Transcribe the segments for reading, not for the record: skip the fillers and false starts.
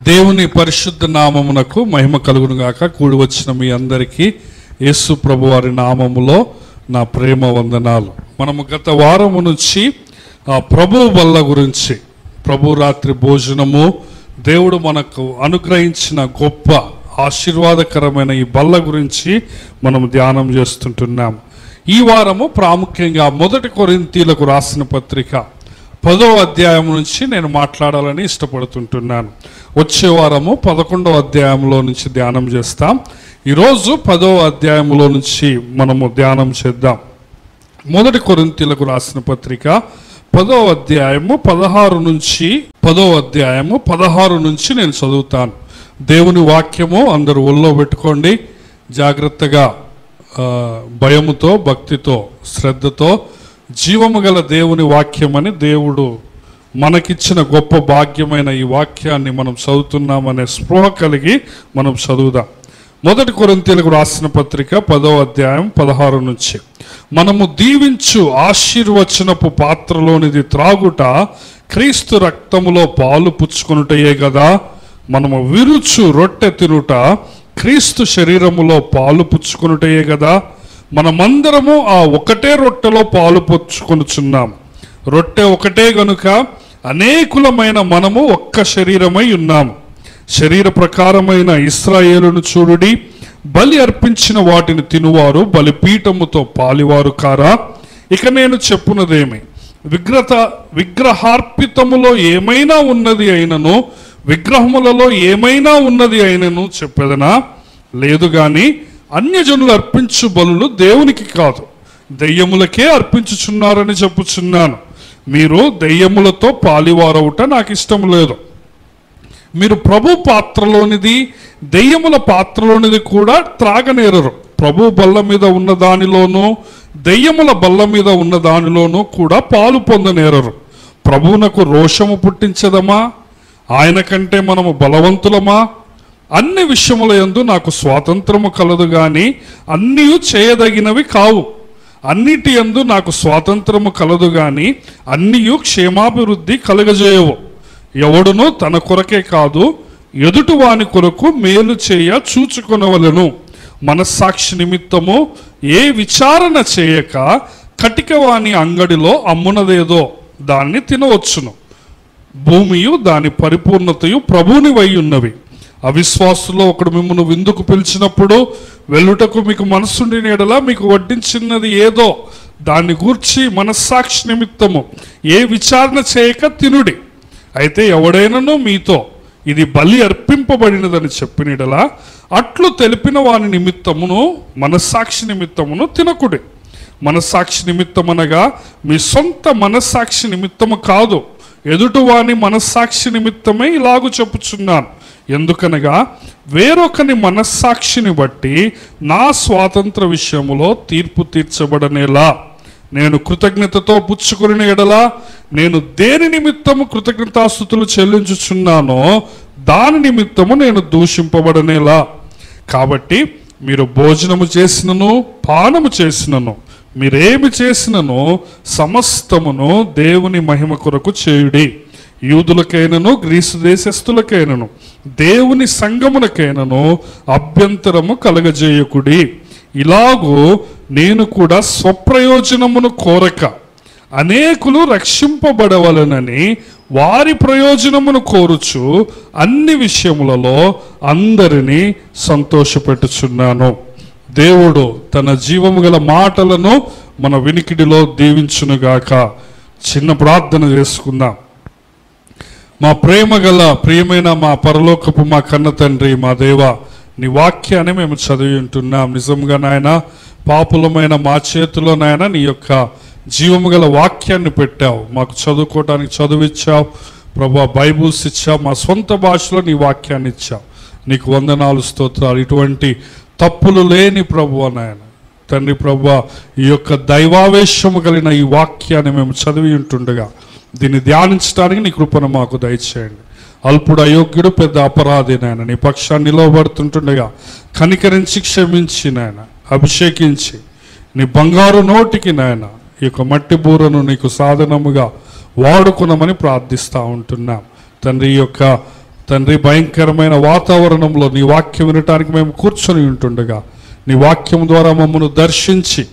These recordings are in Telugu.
దేవుని పరిశుద్ధ నామమునకు మహిమ కలుగును గాక. కూడి వచ్చిన మీ అందరికీ యేసు ప్రభు వారి నామములో నా ప్రేమ వందనాలు. మనము గత వారము నుంచి ప్రభు బల్ల గురించి, ప్రభు రాత్రి భోజనము, దేవుడు మనకు అనుగ్రహించిన గొప్ప ఆశీర్వాదకరమైన ఈ బల్ల గురించి మనం ధ్యానం చేస్తుంటున్నాం. ఈ వారము ప్రాముఖ్యంగా 1 కొరింథీయులకు రాసిన పత్రిక 10వ అధ్యాయం నుంచి నేను మాట్లాడాలని ఇష్టపడుతుంటున్నాను. వచ్చే వారము 11వ అధ్యాయంలో నుంచి ధ్యానం చేస్తాం. ఈరోజు 10వ అధ్యాయంలో నుంచి మనము ధ్యానం చేద్దాం. 1 కొరింథీయులకు రాసిన పత్రిక 10వ అధ్యాయము 16 నుంచి నేను చదువుతాను. దేవుని వాక్యము అందరూ ఒళ్ళో పెట్టుకోండి. జాగ్రత్తగా భయముతో, భక్తితో, శ్రద్ధతో జీవము గల దేవుని వాక్యమని దేవుడు మనకిచ్చిన గొప్ప భాగ్యమైన ఈ వాక్యాన్ని మనం చదువుతున్నామనే స్పృహ కలిగి మనం చదువుదాం. 1 కొరింథీయులకు రాసిన పత్రిక 10వ అధ్యాయం 16 నుంచి. మనము దీవించు ఆశీర్వచనపు పాత్రలోనిది త్రాగుట క్రీస్తు రక్తములో పాలు పుచ్చుకొనుటయే కదా. మనము విరుచు రొట్టె తినుట క్రీస్తు శరీరములో పాలు పుచ్చుకొనుటయే కదా. మనమందరము ఆ ఒకటే రొట్టెలో పాలు పుచ్చుకొనుచున్నాం. రొట్టె ఒకటే గనుక అనేకులమైన మనము ఒక్క శరీరమై ఉన్నాము. శరీర ప్రకారమైన ఇశ్రాయేలును చూడుడి. బలి అర్పించిన వాటిని తినువారు బలిపీఠముతో పాలివారు కారా? ఇక నేను చెప్పున్నదేమి? విగ్రహార్పితములో ఏమైనా ఉన్నది అయినను, విగ్రహములలో ఏమైనా ఉన్నది అయినను చెప్పేదనా? లేదు గాని అన్యజనులు అర్పించు బలులు దేవునికి కాదు, దెయ్యములకే అర్పించుచున్నారని చెప్పుచున్నాను. మీరు దెయ్యములతో పాలివారవుట నాకు ఇష్టం లేదు. మీరు ప్రభు పాత్రలోనిది, దెయ్యముల పాత్రలోనిది కూడా త్రాగనేరరు. ప్రభు బల్ల మీద ఉన్న దానిలోనూ, దెయ్యముల బల్ల మీద ఉన్న దానిలోనూ కూడా పాలు పొందనేరరు. ప్రభువునకు రోషము పుట్టించదమా? ఆయన కంటే మనము బలవంతులమా? అన్ని విషయముల యందు నాకు స్వాతంత్రము కలదు గాని అన్నీ చేయదగినవి కావు. అన్నిటి యందు నాకు స్వాతంత్రము కలదు గాని అన్నీ క్షేమాభివృద్ధి కలుగజేయవు. ఎవడునూ తన కొరకే కాదు, ఎదుటి వాని కొరకు మేలు చేయ చూచుకొనవలెను. మనస్సాక్షి నిమిత్తము ఏ విచారణ చేయక కటికవాని అంగడిలో అమ్మునదేదో దాన్ని తినవచ్చును. భూమియు దాని పరిపూర్ణతయు ప్రభువుని వై ఉన్నవి. అవిశ్వాసులో ఒకడు మిమ్మల్ని విందుకు పిలిచినప్పుడు వెళ్ళుటకు మీకు మనస్సుండిన ఎడల మీకు వడ్డించినది ఏదో దాన్ని గూర్చి మనస్సాక్షి నిమిత్తము ఏ విచారణ చేయక తినుడి. అయితే ఎవడైనను మీతో ఇది బలి అర్పింపబడినదని చెప్పిన ఎడల అట్లు తెలిపిన వాని నిమిత్తమును మనస్సాక్షి నిమిత్తమును తినకుడి. మనస్సాక్షి నిమిత్తమనగా మీ సొంత మనస్సాక్షి నిమిత్తము కాదు, ఎదుటివాని మనస్సాక్షి నిమిత్తమే ఇలాగు చెప్పుచున్నాను. ఎందుకనగా వేరొకని మనస్సాక్షిని బట్టి నా స్వాతంత్ర విషయములో తీర్పు తీర్చబడనేలా. నేను కృతజ్ఞతతో పుచ్చుకొనిన ఎడల నేను దేని నిమిత్తము కృతజ్ఞతాస్తుతులు చెల్లించుచున్నానో దాని నిమిత్తము నేను దూషింపబడనేలా. కాబట్టి మీరు భోజనము చేసినను పానము చేసినను మీరేమి చేసినను సమస్తమును దేవుని మహిమ కొరకు చేయుడి. యూదులకైనను గ్రీసు దేశస్థులకైనను దేవుని సంగమునకైనను అభ్యంతరము కలగజేయకుడి. ఇలాగూ నేను కూడా స్వప్రయోజనమును కోరక అనేకులు రక్షింపబడవలనని వారి ప్రయోజనమును కోరుచు అన్ని విషయములలో అందరినీ సంతోషపెట్టుచున్నాను. దేవుడు తన జీవము గల మాటలను మన వినికిడిలో దీవించునుగాక. చిన్న ప్రార్థన చేసుకుందాం. మా ప్రేమ గల ప్రియమైన మా పరలోకపు మా కన్న తండ్రి, మా దేవ, నీ వాక్యాన్ని మేము చదివి ఉంటున్నాం. నిజంగా నాయన పాపులమైన మా చేతిలో నాయన నీ యొక్క జీవము గల వాక్యాన్ని పెట్టావు. మాకు చదువుకోవడానికి చదువిచ్చావు ప్రభా, బైబుల్స్ ఇచ్చావు, మా సొంత భాషలో నీ వాక్యాన్ని ఇచ్చావు. నీకు వందనాలు, స్తోత్రాలు. ఇటువంటి తప్పులు లేని ప్రభువా నాయన తండ్రి ప్రభువా, ఈ యొక్క దైవావేశము కలిగిన ఈ వాక్యాన్ని మేము చదివి ఉంటుండగా దీన్ని ధ్యానించడానికి నీ కృపను మాకు దయచేయండి. అల్పుడు అయోగ్యుడు పెద్ద అపరాధి నాయన, నీ పక్షాన్ని నిలవబడుతుంటుండగా కనికరించి క్షమించి నాయన, అభిషేకించి నీ బంగారు నోటికి నాయన ఈ యొక్క మట్టి బూరను నీకు సాధనముగా వాడుకున్నామని ప్రార్థిస్తూ ఉంటున్నాం తండ్రి. ఈ యొక్క తండ్రి భయంకరమైన వాతావరణంలో నీ వాక్యం వినటానికి మేము కూర్చొని ఉంటుండగా నీ వాక్యం ద్వారా మమ్మల్ని దర్శించి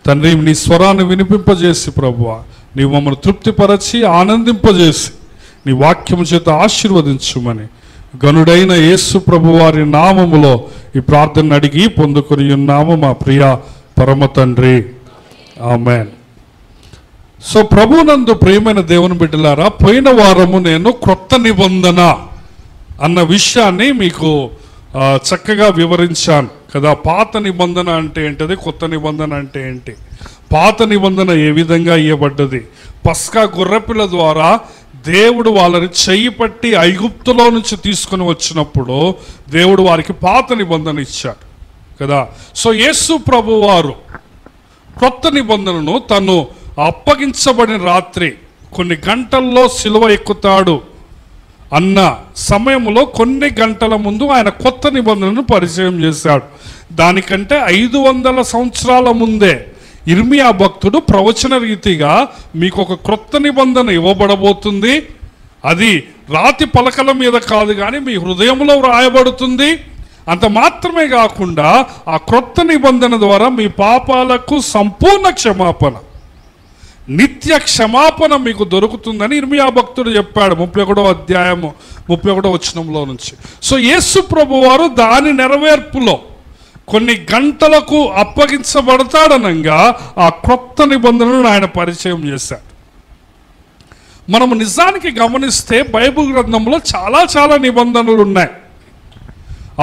తండ్రి నీ స్వరాన్ని వినిపింపజేసి ప్రభువా నీవు మమ్మల్ని తృప్తిపరచి ఆనందింపజేసి నీ వాక్యము చేత ఆశీర్వదించుమని గనుడైన యేసు ప్రభు వారి నామములో ఈ ప్రార్థన అడిగి పొందుకొని ఉన్నాము మా ప్రియ పరమ తండ్రి, ఆమేన్. సో ప్రభునందు ప్రియమైన దేవుని బిడ్డలారా, పోయిన వారము నేను క్రొత్త నిబంధన అన్న విషయాన్ని మీకు చక్కగా వివరించాను కదా. పాత నిబంధన అంటే ఏంటిది, కొత్త నిబంధన అంటే ఏంటి, పాత నిబంధన ఏ విధంగా ఇవ్వబడ్డది. పస్కా గొర్రెపిల్ల ద్వారా దేవుడు వాళ్ళని చెయ్యి పట్టి ఐగుప్తులో నుంచి తీసుకుని వచ్చినప్పుడు దేవుడు వారికి పాత నిబంధన ఇచ్చాడు కదా. సో యేసు ప్రభు వారు కొత్త నిబంధనను తను అప్పగించబడిన రాత్రి కొన్ని గంటల్లో సిలువ ఎక్కుతాడు అన్న సమయంలో కొన్ని గంటల ముందు ఆయన కొత్త నిబంధనను పరిచయం చేశాడు. దానికంటే 500 సంవత్సరాల ముందే ఇర్మియా భక్తుడు ప్రవచన రీతిగా మీకు ఒక క్రొత్త నిబంధన ఇవ్వబడబోతుంది, అది రాతి పలకల మీద కాదు కానీ మీ హృదయంలో వ్రాయబడుతుంది. అంత మాత్రమే కాకుండా ఆ క్రొత్త నిబంధన ద్వారా మీ పాపాలకు సంపూర్ణ క్షమాపణ, నిత్య క్షమాపణ మీకు దొరుకుతుందని ఇర్మియా భక్తుడు చెప్పాడు 31వ అధ్యాయము 31వ వచనంలో నుంచి. సో యేసు ప్రభు వారు దాని నెరవేర్పులో కొన్ని గంటలకు అప్పగించబడతాడనంగా ఆ క్రొత్త నిబంధనను ఆయన పరిచయం చేశాడు. మనము నిజానికి గమనిస్తే బైబిల్ గ్రంథంలో చాలా నిబంధనలు ఉన్నాయి.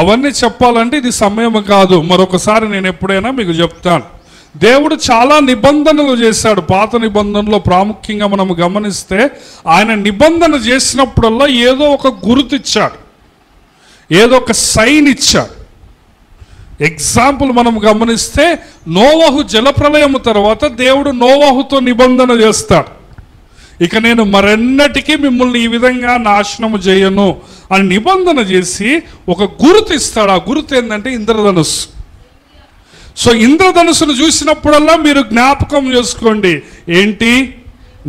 అవన్నీ చెప్పాలంటే ఇది సమయం కాదు, మరొకసారి నేను ఎప్పుడైనా మీకు చెప్తాను. దేవుడు చాలా నిబంధనలు చేశాడు. పాత నిబంధనలో ప్రాముఖ్యంగా మనం గమనిస్తే ఆయన నిబంధన చేసినప్పుడల్లా ఏదో ఒక గుర్తు ఇచ్చాడు, ఏదో ఒక సైన్ ఇచ్చాడు. ఎగ్జాంపుల్ మనం గమనిస్తే నోవహు జలప్రలయము తర్వాత దేవుడు నోవహుతో నిబంధన చేస్తాడు, ఇక నేను మరెన్నటికీ మిమ్మల్ని ఈ విధంగా నాశనము చేయను అని నిబంధన చేసి ఒక గుర్తు ఇస్తాడు. ఆ గుర్తు ఏంటంటే ఇంద్రధనుస్సు. సో ఇంద్రధనుస్సును చూసినప్పుడల్లా మీరు జ్ఞాపకం చేసుకోండి, ఏంటి,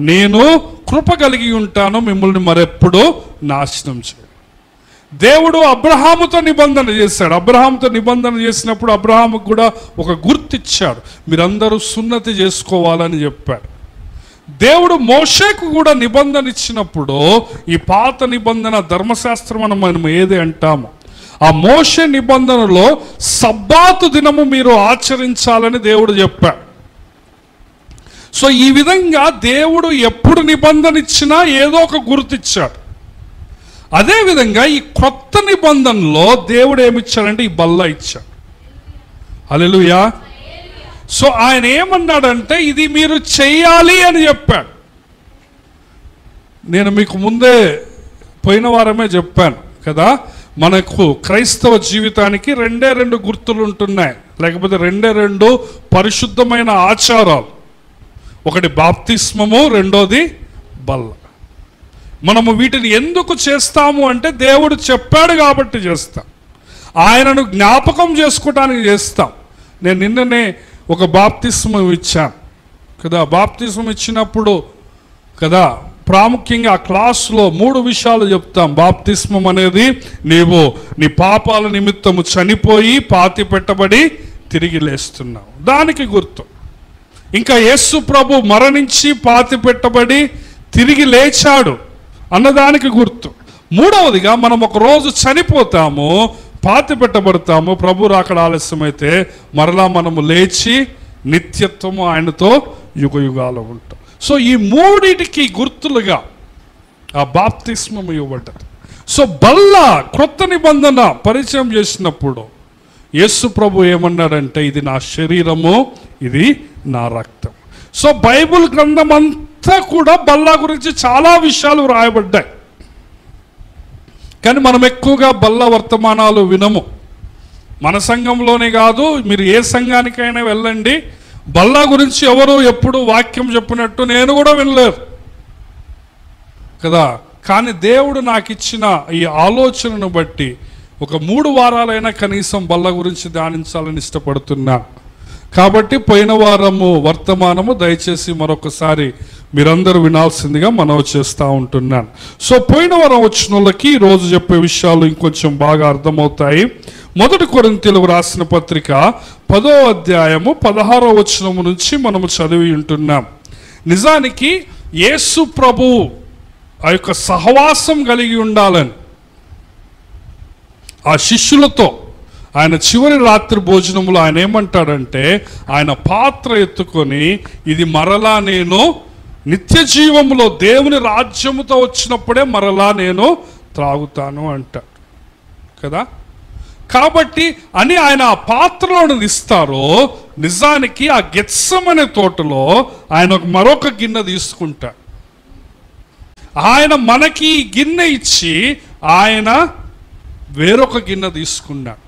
నేను కృప కలిగి ఉంటాను, మిమ్మల్ని మరెప్పుడు నాశనం చేయను. దేవుడు అబ్రహాముతో నిబంధన చేశాడు. అబ్రహాముతో నిబంధన చేసినప్పుడు అబ్రహాముకు కూడా ఒక గుర్తు ఇచ్చాడు, మీరందరూ సున్నతి చేసుకోవాలని చెప్పాడు. దేవుడు మోషేకు కూడా నిబంధన ఇచ్చినప్పుడు ఈ పాత నిబంధన ధర్మశాస్త్రం అని మనం ఏది అంటామో ఆ మోషే నిబంధనలో సబ్బాతు దినము మీరు ఆచరించాలని దేవుడు చెప్పాడు. సో ఈ విధంగా దేవుడు ఎప్పుడు నిబంధన ఇచ్చినా ఏదో ఒక గుర్తిచ్చాడు. అదేవిధంగా ఈ క్రొత్త నిబంధనలో దేవుడు ఏమిచ్చాడంటే ఈ బల్ల ఇచ్చాడు. హల్లెలూయా. సో ఆయన ఏమన్నాడంటే ఇది మీరు చెయ్యాలి అని చెప్పాడు. నేను మీకు ముందే పోయిన వారమే చెప్పాను కదా, మనకు క్రైస్తవ జీవితానికి 2 గుర్తులు ఉంటున్నాయి, లేకపోతే 2 పరిశుద్ధమైన ఆచారాలు. ఒకటి బాప్తిస్మము, రెండోది బల్ల. మనము వీటిని ఎందుకు చేస్తాము అంటే దేవుడు చెప్పాడు కాబట్టి చేస్తాం, ఆయనను జ్ఞాపకం చేసుకోవటానికి చేస్తాం. నేను నిన్ననే ఒక బాప్తిస్మం ఇచ్చాను కదా. బాప్తిస్మం ఇచ్చినప్పుడు కదా ప్రాముఖ్యంగా ఆ క్లాసులో 3 విషయాలు చెప్తాం. బాప్తిస్మం అనేది నీవు నీ పాపాల నిమిత్తము చనిపోయి పాతి పెట్టబడి తిరిగి లేస్తున్నావు, దానికి గుర్తు. ఇంకా యేసు ప్రభు మరణించి పాతి పెట్టబడి తిరిగి లేచాడు అన్నదానికి గుర్తు. 3వదిగా మనం ఒక రోజు చనిపోతాము, పాతి పెట్టబడతాము, ప్రభు రాకడ ఆలస్యమైతే మరలా మనము లేచి నిత్యత్వము ఆయనతో యుగయుగాలు ఉంటాం. సో ఈ 3టికి గుర్తులుగా ఆ బాప్తిస్మం ఇవ్వబడ్డది. సో బల్ల క్రొత్త నిబంధన పరిచయం చేసినప్పుడు యేసు ప్రభు ఏమన్నాడంటే ఇది నా శరీరము, ఇది నా రక్తం. సో బైబిల్ గ్రంథం అంతా కూడా బల్ల గురించి చాలా విషయాలు రాయబడ్డాయి, కానీ మనం ఎక్కువగా బల్ల వర్తమానాలు వినము. మన సంఘంలోనే కాదు, మీరు ఏ సంఘానికైనా వెళ్ళండి, బల్ల గురించి ఎవరు ఎప్పుడు వాక్యం చెప్పినట్టు నేను కూడా వినలేదు కదా. కానీ దేవుడు నాకు ఇచ్చిన ఈ ఆలోచనను బట్టి ఒక 3 వారాలైనా కనీసం బల్ల గురించి ధ్యానించాలని ఇష్టపడుతున్నా. కాబట్టి పోయిన వారము వర్తమానము దయచేసి మరొకసారి మీరందరూ వినాల్సిందిగా మనవి చేస్తూ ఉంటున్నాను. సో పోయిన వారం వచ్చిన వాళ్ళకి ఈరోజు చెప్పే విషయాలు ఇంకొంచెం బాగా అర్థమవుతాయి. 1 కొరింథీయులకు రాసిన పత్రిక 10వ అధ్యాయము 16వ వచనము నుంచి మనము చదివి ఉంటున్నాం. నిజానికి యేసు ప్రభువు ఆ యొక్క సహవాసం కలిగి ఉండాలని ఆ శిష్యులతో ఆయన చివరి రాత్రి భోజనములో ఆయన ఏమంటాడంటే, ఆయన పాత్ర ఎత్తుకొని ఇది మరలా నేను నిత్య జీవములో దేవుని రాజ్యముతో వచ్చినప్పుడే మరలా నేను త్రాగుతాను అంటాడు కదా. కాబట్టి అని ఆయన ఆ పాత్రలను ఇస్తారో, నిజానికి ఆ గెత్సెమనే తోటలో ఆయన మరొక గిన్నె తీసుకుంటాడు. ఆయన మనకి ఈ గిన్నె ఇచ్చి ఆయన వేరొక గిన్నె తీసుకున్నాడు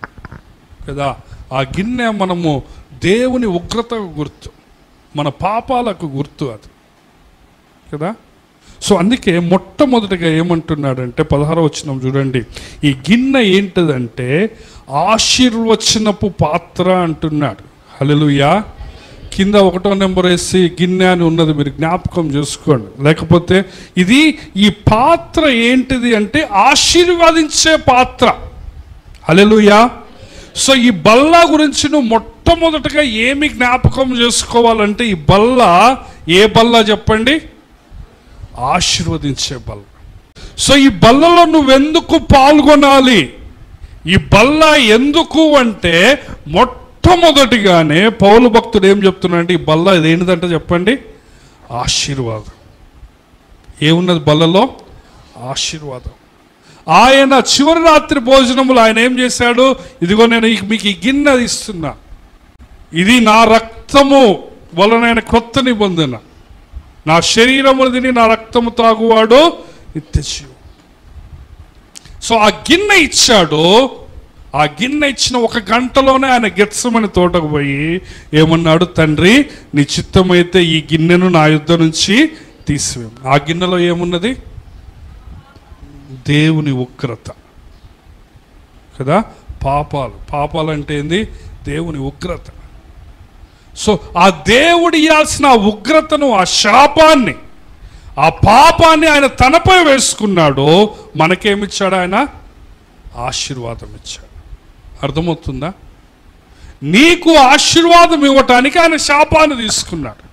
కదా. ఆ గిన్నె మనము దేవుని ఉగ్రతకు గుర్తు, మన పాపాలకు గుర్తు అది కదా. సో అందుకే మొట్టమొదటిగా ఏమంటున్నాడంటే 16వ వచనం చూడండి, ఈ గిన్నె ఏంటిదంటే ఆశీర్వచనపు పాత్ర అంటున్నాడు. హల్లెలూయా. కింద 1వ నెంబర్ వేసి గిన్నె అని ఉన్నది, మీరు జ్ఞాపకం చేసుకోండి. లేకపోతే ఇది ఈ పాత్ర ఏంటిది అంటే ఆశీర్వదించే పాత్ర. హల్లెలూయా. సో ఈ బల్ల గురించి నువ్వు మొట్టమొదటిగా ఏమి జ్ఞాపకం చేసుకోవాలంటే, ఈ బల్ల ఏ బల్ల చెప్పండి? ఆశీర్వదించే బల్ల. సో ఈ బల్లలో నువ్వెందుకు పాల్గొనాలి? ఈ బల్ల ఎందుకు అంటే మొట్టమొదటిగానే పౌలు భక్తుడు ఏం చెప్తున్నాడంటే, ఈ బల్ల ఇదేంటిదంటే చెప్పండి, ఆశీర్వాదం. ఏమున్నది బల్లలో? ఆశీర్వాదం. ఆయన చివరి రాత్రి భోజనములు ఆయన ఏం చేశాడు? ఇదిగో నేను మీకు ఈ గిన్నె ఇస్తున్నా, ఇది నా రక్తము వలనైన కొత్త నిబంధన, నా శరీరమును తిని నా రక్తము తాగువాడు నిత్య జీవం. సో ఆ గిన్నె ఇచ్చాడు. ఆ గిన్నె ఇచ్చిన 1 గంటలోనే ఆయన గెత్సెమనే తోటకు పోయి ఏమన్నాడు? తండ్రి, నీ చిత్తమైతే ఈ గిన్నెను నా యుద్ధ నుంచి తీసివేము. ఆ గిన్నెలో ఏమున్నది? దేవుని ఉగ్రత కదా. పాపాలు అంటే ఏంది? దేవుని ఉగ్రత. సో ఆ దేవుడు ఇవ్వాల్సిన ఉగ్రతను, ఆ శాపాన్ని, ఆ పాపాన్ని ఆయన తనపై వేసుకున్నాడు. మనకేమిచ్చాడు? ఆయన ఆశీర్వాదం ఇచ్చాడు. అర్థమవుతుందా? నీకు ఆశీర్వాదం ఇవ్వటానికి ఆయన శాపాన్ని తీసుకున్నాడు.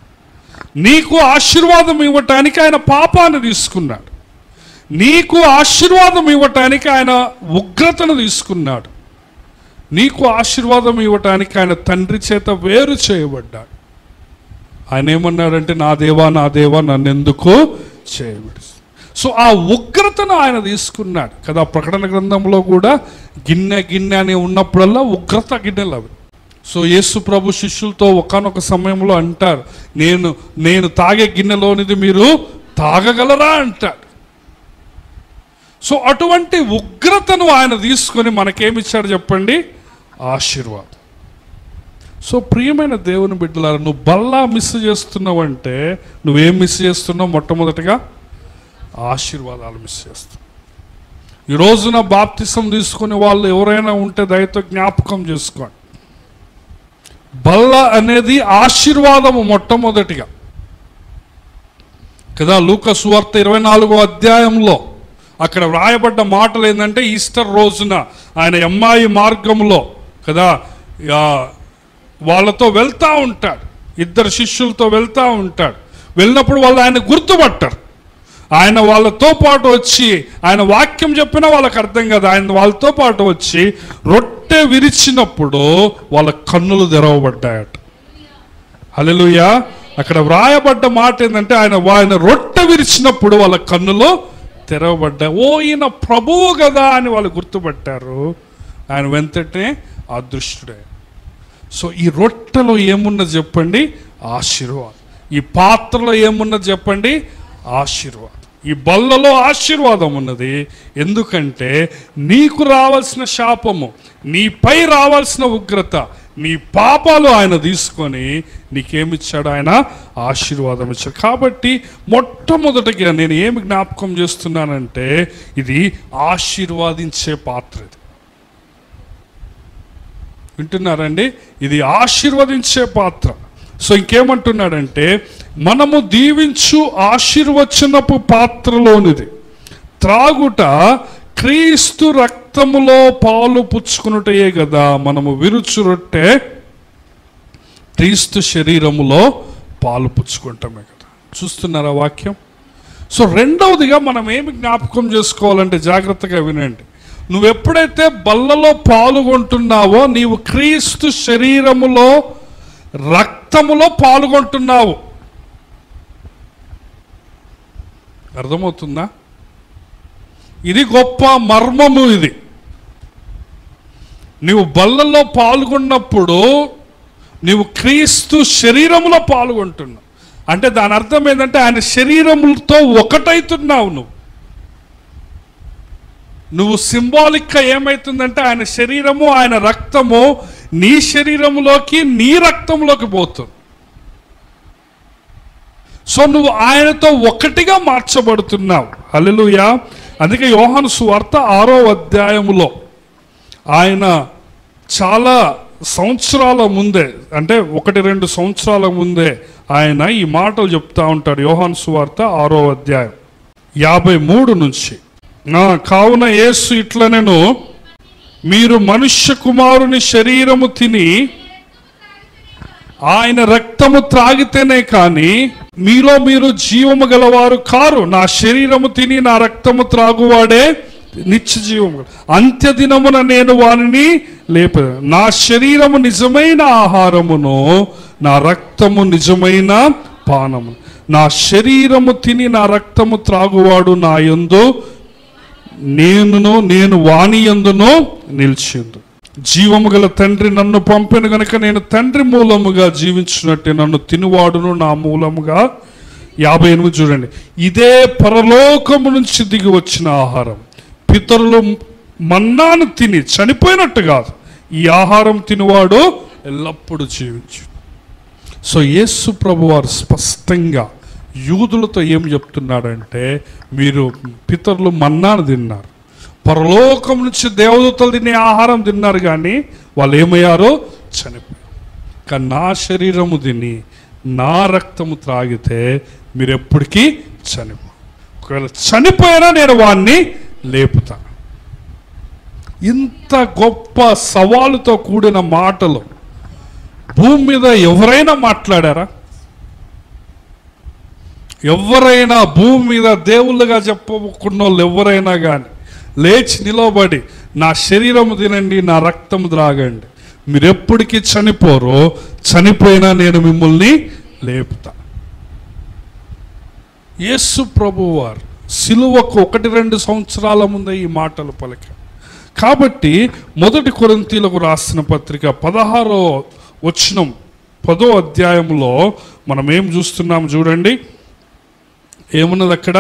నీకు ఆశీర్వాదం ఇవ్వటానికి ఆయన పాపాన్ని తీసుకున్నాడు. నీకు ఆశీర్వాదం ఇవ్వటానికి ఆయన ఉగ్రతను తీసుకున్నాడు. నీకు ఆశీర్వాదం ఇవ్వటానికి ఆయన తండ్రి చేత వేరు చేయబడ్డాడు. ఆయన ఏమన్నాడంటే, నా దేవా నా దేవా నన్నెందుకు చేయబడి. సో ఆ ఉగ్రతను ఆయన తీసుకున్నాడు కదా. ప్రకటన గ్రంథంలో కూడా గిన్నె అని ఉన్నప్పుడల్లా ఉగ్రత గిన్నెలు అవి. సో యేసు ప్రభు శిష్యులతో ఒకానొక సమయంలో అంటారు, నేను తాగే గిన్నెలోనిది మీరు తాగగలరా అంటాడు. సో అటువంటి ఉగ్రతను ఆయన తీసుకొని మనకేమిచ్చాడు చెప్పండి? ఆశీర్వాదం. సో ప్రియమైన దేవుని బిడ్డలారా, నువ్వు బల్లా మిస్ చేస్తున్నావంటే నువ్వేం మిస్ చేస్తున్నావు? మొట్టమొదటిగా ఆశీర్వాదాలు మిస్ చేస్తావు. ఈ రోజున బాప్తిసం తీసుకునే వాళ్ళు ఎవరైనా ఉంటే దయతో జ్ఞాపకం చేసుకోండి. బల్ల అనేది ఆశీర్వాదము మొట్టమొదటిగా కదా. లూకా సువార్త 24వ అధ్యాయంలో అక్కడ వ్రాయబడ్డ మాటలు ఏంటంటే, ఈస్టర్ రోజున ఆయన ఎమ్మాయి మార్గంలో కదా వాళ్ళతో వెళ్తూ ఉంటాడు. 2 శిష్యులతో వెళ్తూ ఉంటాడు. వెళ్ళినప్పుడు వాళ్ళు ఆయన గుర్తుపట్టారు. ఆయన వాళ్ళతో పాటు వచ్చి ఆయన వాక్యం చెప్పినా వాళ్ళకి అర్థం కాదు. ఆయన వాళ్ళతో పాటు వచ్చి రొట్టె విరిచినప్పుడు వాళ్ళ కన్నులు తెరవబడ్డాయట. హల్లెలూయా. అక్కడ వ్రాయబడ్డ మాట ఏంటంటే, ఆయన రొట్టె విరిచినప్పుడు వాళ్ళ కన్నులు తెరవబడ్డాయి. ఓ, ఈయన ప్రభువు కదా అని వాళ్ళు గుర్తుపట్టారు. ఆయన వెంటనే అదృష్టుడే. సో ఈ రొట్టెలో ఏమున్నది చెప్పండి? ఆశీర్వాదం. ఈ పాత్రలో ఏమున్నది చెప్పండి? ఆశీర్వాదం. ఈ బల్లలో ఆశీర్వాదం ఉన్నది. ఎందుకంటే నీకు రావాల్సిన శాపము, నీపై రావాల్సిన ఉగ్రత, నీ పాపాలు ఆయన తీసుకొని నీకేమిచ్చాడు? ఆయన ఆశీర్వాదం ఇచ్చాడు. కాబట్టి మొట్టమొదటిగా నేను ఏమి జ్ఞాపకం చేస్తున్నానంటే, ఇది ఆశీర్వాదించే పాత్ర. ఇది వింటున్నారండి? ఇది ఆశీర్వదించే పాత్ర. సో ఇంకేమంటున్నాడంటే, మనము దీవించు ఆశీర్వచనపు పాత్రలోనిది త్రాగుట క్రీస్తు రక్తములో పాలు పుచ్చుకున్నటయే కదా. మనము విరుచు రొట్టె క్రీస్తు శరీరములో పాలు పుచ్చుకుంటామే కదా. చూస్తున్నారా వాక్యం? సో రెండవదిగా మనం ఏమి జ్ఞాపకం చేసుకోవాలంటే, జాగ్రత్తగా వినండి. నువ్వు ఎప్పుడైతే బల్లలో పాల్గొంటున్నావో నీవు క్రీస్తు శరీరములో రక్తములో పాల్గొంటున్నావు. అర్థమవుతుందా? ఇది గొప్ప మర్మము. ఇది నీవు బల్లలో పాల్గొన్నప్పుడు నీవు క్రీస్తు శరీరములో పాల్గొంటున్నావు. అంటే దాని అర్థం ఏంటంటే ఆయన శరీరములతో ఒకటైతున్నావు. నువ్వు సింబాలిక్గా ఏమవుతుందంటే ఆయన శరీరము ఆయన రక్తము నీ శరీరములోకి నీ రక్తంలోకి పోతుంది. సో నువ్వు ఆయనతో ఒకటిగా మార్చబడుతున్నావు. హల్లెలూయా. అందుకే యోహాను సువార్త 6వ అధ్యాయములో ఆయన చాలా సంవత్సరాల ముందే, అంటే 1-2 సంవత్సరాల ముందే ఆయన ఈ మాటలు చెప్తా ఉంటాడు. యోహాను సువార్త 6వ అధ్యాయం 53 నుంచి. కావున యేసు ఇట్లనెను, మీరు మనుష్య కుమారుని శరీరము తిని ఆయన రక్తము త్రాగితేనే కానీ మీలో మీరు జీవము గలవారు కారు. నా శరీరము తిని నా రక్తము త్రాగువాడే నిత్య జీవము, అంత్యదినమున నేను వానిని లేపేదను. నా శరీరము నిజమైన ఆహారమును, నా రక్తము నిజమైన పానము. నా శరీరము తిని నా రక్తము త్రాగువాడు నా యందు, నేను వాని యందును నిలిచిందు. జీవము గల తండ్రి నన్ను పంపెను గనుక నేను తండ్రి మూలముగా జీవించినట్టే నన్ను తినువాడును నా మూలముగా. 58 చూడండి. ఇదే పరలోకము నుంచి దిగి వచ్చిన ఆహారం. పితరులు మన్నాను తిని చనిపోయినట్టు కాదు, ఈ ఆహారం తినువాడు ఎల్లప్పుడూ జీవించు. సో యేసు ప్రభు వారు స్పష్టంగా యూదులతో ఏం చెప్తున్నాడంటే, మీరు పితరులు మన్నాను తిన్నారు, పరలోకం నుంచి దేవదూతలు తినే ఆహారం తిన్నారు, కానీ వాళ్ళు ఏమయ్యారో చనిపోయారు. కానీ నా శరీరము తిని నా రక్తము త్రాగితే మీరు ఎప్పటికీ చనిపో, ఒకవేళ చనిపోయినా నేను వాణ్ణి లేపుతా. ఇంత గొప్ప సవాలుతో కూడిన మాటలు భూమి మీద ఎవరైనా మాట్లాడారా? ఎవరైనా భూమి మీద దేవుళ్ళుగా చెప్పుకున్న వాళ్ళు ఎవరైనా కానీ లేచి నిలబడి నా శరీరము తినండి, నా రక్తము త్రాగండి, మీరు ఎప్పటికీ చనిపోరు, చనిపోయినా నేను మిమ్మల్ని లేపుతా. యేసు ప్రభువారు సిలువకు 1-2 సంవత్సరాల ముందే ఈ మాటలు పలికారు. కాబట్టి 1 కొరింథీయులకు రాసిన పత్రిక 16వ వచనం 10వ అధ్యాయంలో మనం ఏం చూస్తున్నాం చూడండి. ఏమున్నది అక్కడ?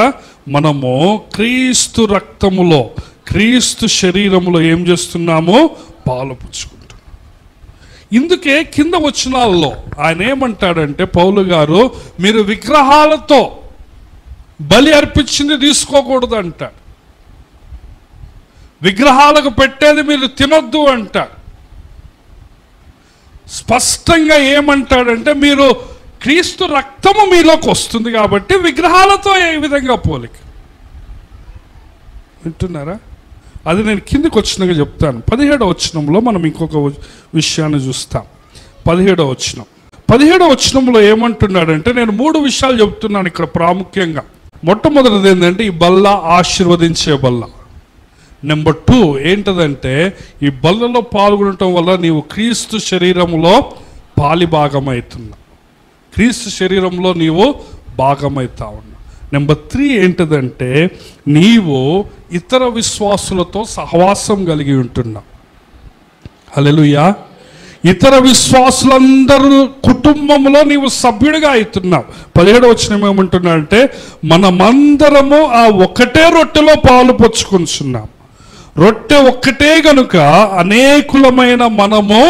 మనము క్రీస్తు రక్తములో క్రీస్తు శరీరములో ఏం చేస్తున్నామో పాలు పుచ్చుకుంటున్నాం. ఇందుకే కింద వచనాల్లో ఆయన ఏమంటాడంటే, పౌలు గారు మీరు విగ్రహాలతో బలి అర్పించింది తీసుకోకూడదు అంటాడు, విగ్రహాలకు పెట్టేది మీరు తినొద్దు అంటాడు. స్పష్టంగా ఏమంటాడంటే, మీరు క్రీస్తు రక్తము మీలోకి వస్తుంది కాబట్టి విగ్రహాలతో ఏ విధంగా పోలిక. వింటున్నారా? అది నేను కిందికి వచ్చినాక చెప్తాను. 17వ వచనంలో మనం ఇంకొక విషయాన్ని చూస్తాం. 17వ వచనంలో ఏమంటున్నాడంటే, నేను 3 విషయాలు చెప్తున్నాను ఇక్కడ ప్రాముఖ్యంగా. మొట్టమొదటిది ఏంటంటే, ఈ బల్ల ఆశీర్వదించే బల్ల. నెంబర్ 2 ఏంటదంటే, ఈ బల్లలో పాల్గొనటం వల్ల నీవు క్రీస్తు శరీరములో పాలిభాగమవుతున్నావు, క్రీస్తు శరీరంలో నీవు భాగమవుతా ఉన్నావు. నెంబర్ 3 ఏంటదంటే, నీవు ఇతర విశ్వాసులతో సహవాసం కలిగి ఉంటున్నావు. హల్లెలూయా. ఇతర విశ్వాసులందరూ కుటుంబంలో నీవు సభ్యుడిగా అవుతున్నావు. 17వ వచనం ఏమంటున్నాడంటే, మనమందరము ఆ ఒకటే రొట్టెలో పాలు పంచుకుంటున్నాం. రొట్టె ఒక్కటే గనుక అనేకులమైన మనము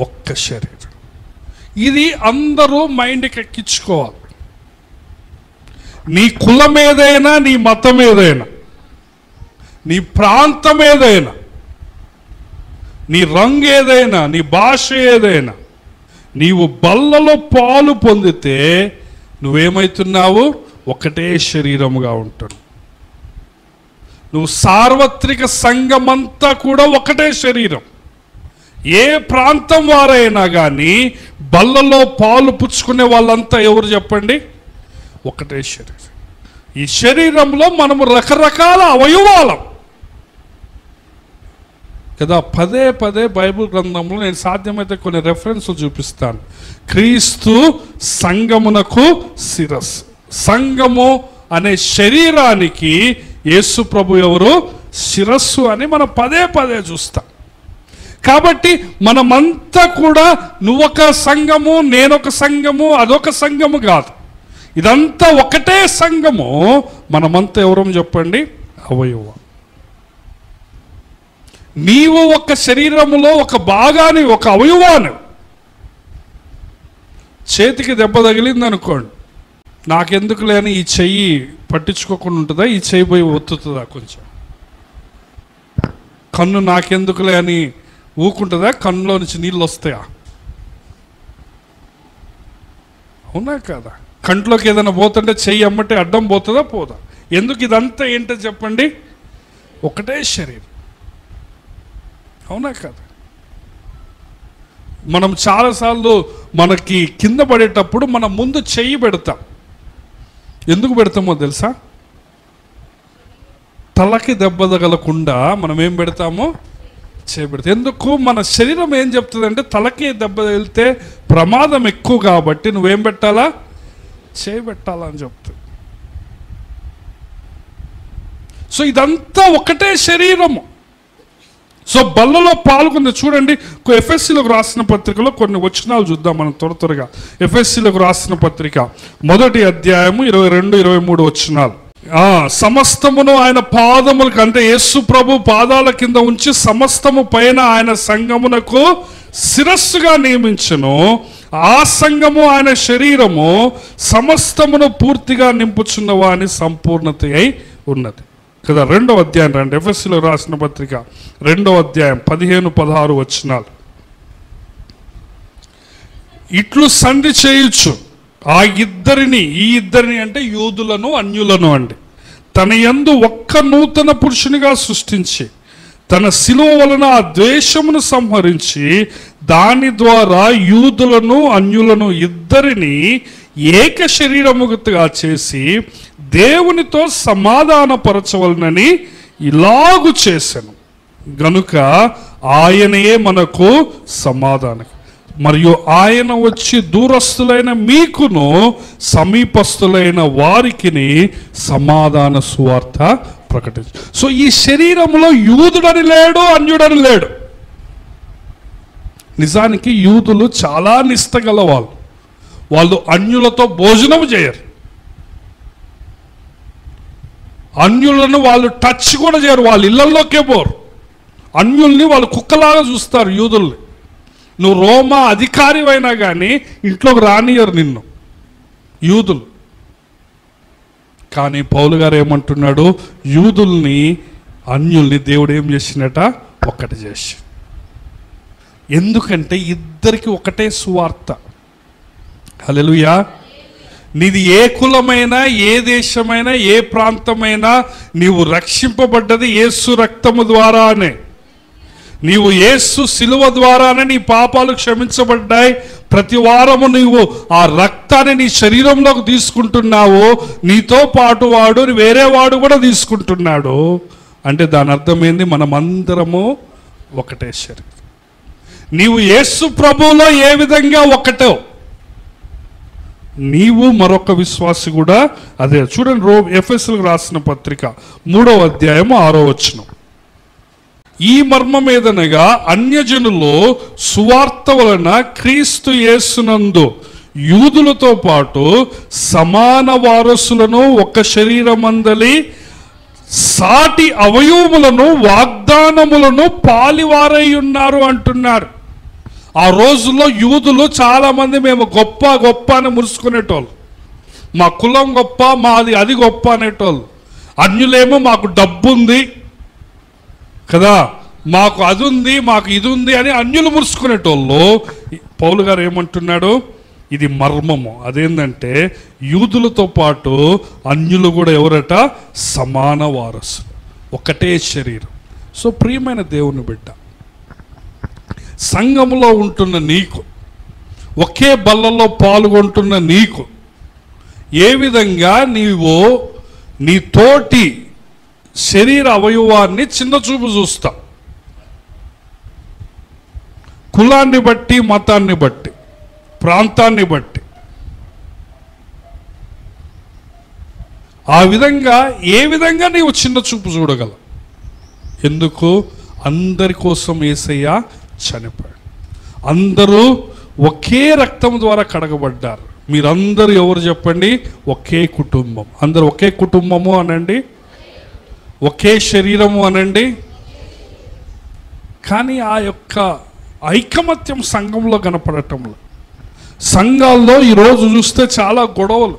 ఒక్క శరీరం. ఇది అందరూ మైండ్కి ఎక్కించుకోవాలి. నీ కులం ఏదైనా, నీ మతం ఏదైనా, నీ ప్రాంతం ఏదైనా, నీ రంగు ఏదైనా, నీ భాష ఏదైనా, నీవు బల్లలో పాలు పొందితే నువ్వేమవుతున్నావు? ఒకటే శరీరముగా ఉంటావు. నువ్వు సార్వత్రిక సంఘమంతా కూడా ఒకటే శరీరం. ఏ ప్రాంతం వారైనా కానీ బల్లలో పాలు పుచ్చుకునే వాళ్ళంతా ఎవరు చెప్పండి? ఒకటే శరీరం. ఈ శరీరంలో మనము రకరకాల అవయవాలం కదా. పదే పదే బైబిల్ గ్రంథంలో నేను సాధ్యమైతే కొన్ని రెఫరెన్స్ చూపిస్తాను. క్రీస్తు సంఘమునకు శిరస్సు. సంఘము అనే శరీరానికి యేసు ప్రభు ఎవరు? శిరస్సు అని మనం పదే పదే చూస్తాం. కాబట్టి మనమంతా కూడా నువ్వొక సంఘము, నేనొక సంఘము, అదొక సంఘము కాదు. ఇదంతా ఒకటే సంఘము. మనమంతా ఎవరో చెప్పండి? అవయవం. నీవు ఒక శరీరములో ఒక భాగాన్ని, ఒక అవయవాన్ని. చేతికి దెబ్బ తగిలింది అనుకోండి, నాకెందుకు లేని ఈ చెయ్యి పట్టించుకోకుండా ఉంటుందా? ఈ చెయ్యి పోయి ఒత్తుతుందా? కొంచెం కన్ను నాకెందుకులే అని ఊకుంటుందా? కన్నులో నుంచి నీళ్ళు వస్తాయా? అవునా కదా? కంట్లోకి ఏదైనా పోతుంటే చెయ్యి అమ్మటే అడ్డం పోతుందా? పోదా? ఎందుకు? ఇదంతా ఏంటో చెప్పండి? ఒకటే శరీరం. అవునా కదా? మనం చాలాసార్లు మనకి కింద పడేటప్పుడు మనం ముందు చెయ్యి పెడతాం. ఎందుకు పెడతామో తెలుసా? తలకి దెబ్బ తగలకుండా మనం ఏం పెడతామో? చేయి పెడతాం. ఎందుకు? మన శరీరం ఏం చెప్తుంది? తలకి దెబ్బ తగిలితే ప్రమాదం ఎక్కువ కాబట్టి నువ్వేం పెట్టాలా? చేయి పెట్టాలా అని చెప్తుంది. సో ఇదంతా ఒకటే శరీరము. సో బల్లలో పాల్గొంది. చూడండి, ఎఫ్ఎస్సీలకు రాసిన పత్రికలో కొన్ని వచనాలు చూద్దాం మనం త్వరగా. ఎఫ్ఎస్సీలకు రాసిన పత్రిక 1వ అధ్యాయము 22-23 వచనాలు. సమస్తమును ఆయన పాదములకు, అంటే యేసు ప్రభు పాదాల కింద ఉంచి సమస్తము పైన ఆయన సంఘమునకు శిరస్సుగా నియమించును. ఆ సంఘము ఆయన శరీరము సమస్తమును పూర్తిగా నింపుచున్న వాని సంపూర్ణత అయి ఉన్నది కదా. 2వ అధ్యాయం రండి. ఎఫెసీయులకు రాసిన పత్రిక 2వ అధ్యాయం 15-16 వచనాలు. ఇట్లు సంధి చేయుచు ఆ ఇద్దరిని, ఈ ఇద్దరిని అంటే యూదులను అన్యులను అండి, తన యందు ఒక్క నూతన పురుషునిగా సృష్టించి తన శిలువ వలన ఆ ద్వేషమును సంహరించి దాని ద్వారా యూదులను అన్యులను ఇద్దరిని ఏక శరీరముగా చేసి దేవునితో సమాధానపరచవలనని ఇలాగు చేశాను. గనుక ఆయనయే మనకు సమాధానం. మరియు ఆయన వచ్చి దూరస్తులైన మీకును సమీపస్తులైన వారికిని సమాధాన సువార్త ప్రకటించు. సో ఈ శరీరంలో యూదుడని లేడు, అన్యుడని లేడు. నిజానికి యూదులు చాలా నిష్ఠ గల వాళ్ళు అన్యులతో భోజనం చేయరు. అన్యులను వాళ్ళు టచ్ కూడా చేయరు, వాళ్ళ ఇళ్లలోకే పోరు. అన్యుల్ని వాళ్ళు కుక్కలాగా చూస్తారు యూదుల్ని. నువ్వు రోమా అధికారివైనా కానీ ఇంట్లోకి రానియరు నిన్ను యూదులు. కానీ పౌలు గారు ఏమంటున్నాడు? యూదుల్ని అన్యుల్ని దేవుడు ఏం చేసినట? ఒక్కటి చేసి. ఎందుకంటే ఇద్దరికి ఒకటే సువార్త. హల్లెలూయా. నీది ఏ కులమైనా, ఏ దేశమైనా, ఏ ప్రాంతమైనా నీవు రక్షింపబడ్డది యేసు రక్తము ద్వారానే. నీవు యేసు శిలువ ద్వారానే నీ పాపాలు క్షమించబడ్డాయి. ప్రతి వారము నీవు ఆ రక్తాన్ని నీ శరీరంలోకి తీసుకుంటున్నావు. నీతో పాటు వాడు వేరే వాడు కూడా తీసుకుంటున్నాడు. అంటే దాని అర్థం ఏంది? మనమందరము ఒకటే శరీరం. నీవు యేసు ప్రభువులో ఏ విధంగా ఒకటో నీవు మరొక విశ్వాసి కూడా అదే. చూడండి, ఎఫెసీయులకు రాసిన పత్రిక 3వ అధ్యాయము 6వ వచనం. ఈ మర్మం ఏదనగా అన్యజనులు సువార్త వలన క్రీస్తు యేసునందు యూదులతో పాటు సమాన వారసులను ఒక శరీరమందలి సాటి అవయవములను వాగ్దానములను పాలివారై ఉన్నారు అంటున్నారు. ఆ రోజుల్లో యూదులు చాలామంది మేము గొప్ప గొప్ప అని మురుసుకునేటోళ్ళు. మా కులం గొప్ప, మాది అది గొప్ప అనేటోళ్ళు. అన్యులేమో మాకు డబ్బు ఉంది కదా, మాకు అది ఉంది, మాకు ఇది ఉంది అని అన్యులు మురుసుకునేటోళ్ళు. పౌలు గారు ఏమంటున్నాడు? ఇది మర్మము. అదేంటంటే యూదులతో పాటు అన్యులు కూడా ఎవరట? సమాన వారసులు, ఒకటే శరీరం. సో ప్రియమైన దేవుని బిడ్డ, సంఘములో ఉంటున్న నీకు, ఒకే బల్లలో పాల్గొంటున్న నీకు ఏ విధంగా నీవు నీ తోటి శరీర అవయవాన్ని చిన్న చూపు చూస్తావు? కులాన్ని బట్టి, మతాన్ని బట్టి, ప్రాంతాన్ని బట్టి. ఆ విధంగా ఏ విధంగా నీవు చిన్న చూపు చూడగలవు? ఎందుకు? అందరి కోసం యేసయ్య చనిపోయాడు. అందరూ ఒకే రక్తం ద్వారా కడగబడ్డారు. మీరందరూ ఎవరు చెప్పండి? ఒకే కుటుంబం. అందరూ ఒకే కుటుంబము అనండి, ఒకే శరీరము అనండి. కానీ ఆ యొక్క ఐకమత్యం సంఘంలో కనపడటంలో, సంఘాల్లో ఈరోజు చూస్తే చాలా గొడవలు,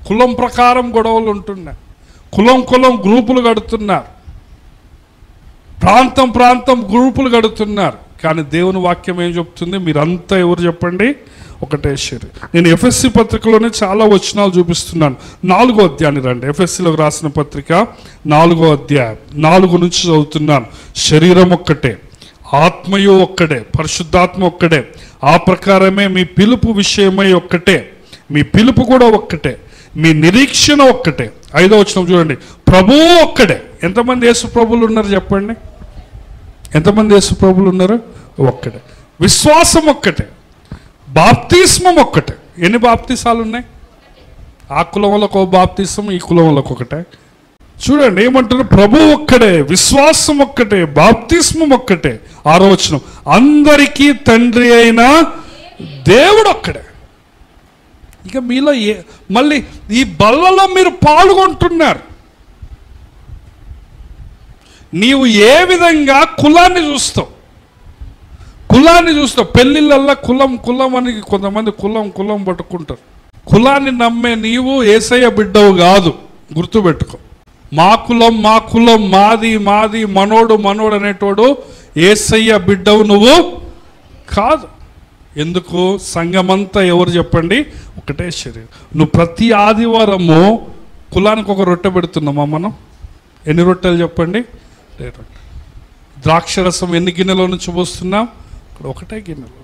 కులం ప్రకారం గొడవలు ఉంటున్నాయి. కులం గ్రూపులు కడుతున్నారు, ప్రాంతం గ్రూపులు కడుతున్నారు. కానీ దేవుని వాక్యం ఏం చెప్తుంది? మీరంతా ఎవరు చెప్పండి? ఒకటే శరీరం. నేను ఎఫ్ఎస్సి పత్రికలోనే చాలా వచనాలు చూపిస్తున్నాను. 4వ అధ్యాయాన్ని రండి. ఎఫ్ఎస్సిలోకి రాసిన పత్రిక 4వ అధ్యాయం 4 నుంచి చదువుతున్నాను. శరీరం ఒక్కటే, ఆత్మయు ఒక్కడే, పరిశుద్ధాత్మ ఒక్కడే, ఆ ప్రకారమే మీ పిలుపు విషయమై ఒక్కటే, మీ పిలుపు కూడా ఒక్కటే, మీ నిరీక్షణ ఒక్కటే. 5వ వచనం చూడండి. ప్రభువు ఒక్కడే. ఎంతమంది యేసు ప్రభువులు ఉన్నారు చెప్పండి? ఎంతమంది యేసు ప్రభువులు ఉన్నారు? ఒక్కడే. విశ్వాసం ఒక్కటే, బాప్తిస్మం ఒక్కటే. ఎన్ని బాప్తిసాలు ఉన్నాయి? ఆ కులం వాళ్ళకు ఒక బాప్తిస్మం, ఈ కులం వాళ్ళకు ఒకటే. చూడండి ఏమంటారు? ప్రభు ఒక్కడే, విశ్వాసం ఒక్కటే, బాప్తిస్మం ఒక్కటే. 6వ వచనం. అందరికీ తండ్రి అయిన దేవుడు ఒక్కడే. ఇక మీలో మళ్ళీ ఈ బల్లలో మీరు పాల్గొంటున్నారు. నీవు ఏ విధంగా కులాన్ని చూస్తావు? పెళ్ళిళ్ళల్లో కులం అని కొంతమంది కులం పట్టుకుంటారు. కులాన్ని నమ్మే నీవు యేసయ్య బిడ్డవు కాదు, గుర్తుపెట్టుకో. మా కులం మాది మనోడు అనేటోడు యేసయ్య బిడ్డవు నువ్వు కాదు. ఎందుకు? సంఘమంతా ఎవరు చెప్పండి? ఒకటే శరీరం. నువ్వు ప్రతి ఆదివారము కులానికి ఒక రొట్టె పెడుతున్నామా మనం? ఎన్ని రొట్టెలు చెప్పండి? ద్రాక్షరసం ఎన్ని గిన్నెలో నుంచి పోస్తున్నాం? ఇక్కడ ఒకటే గిన్నెలో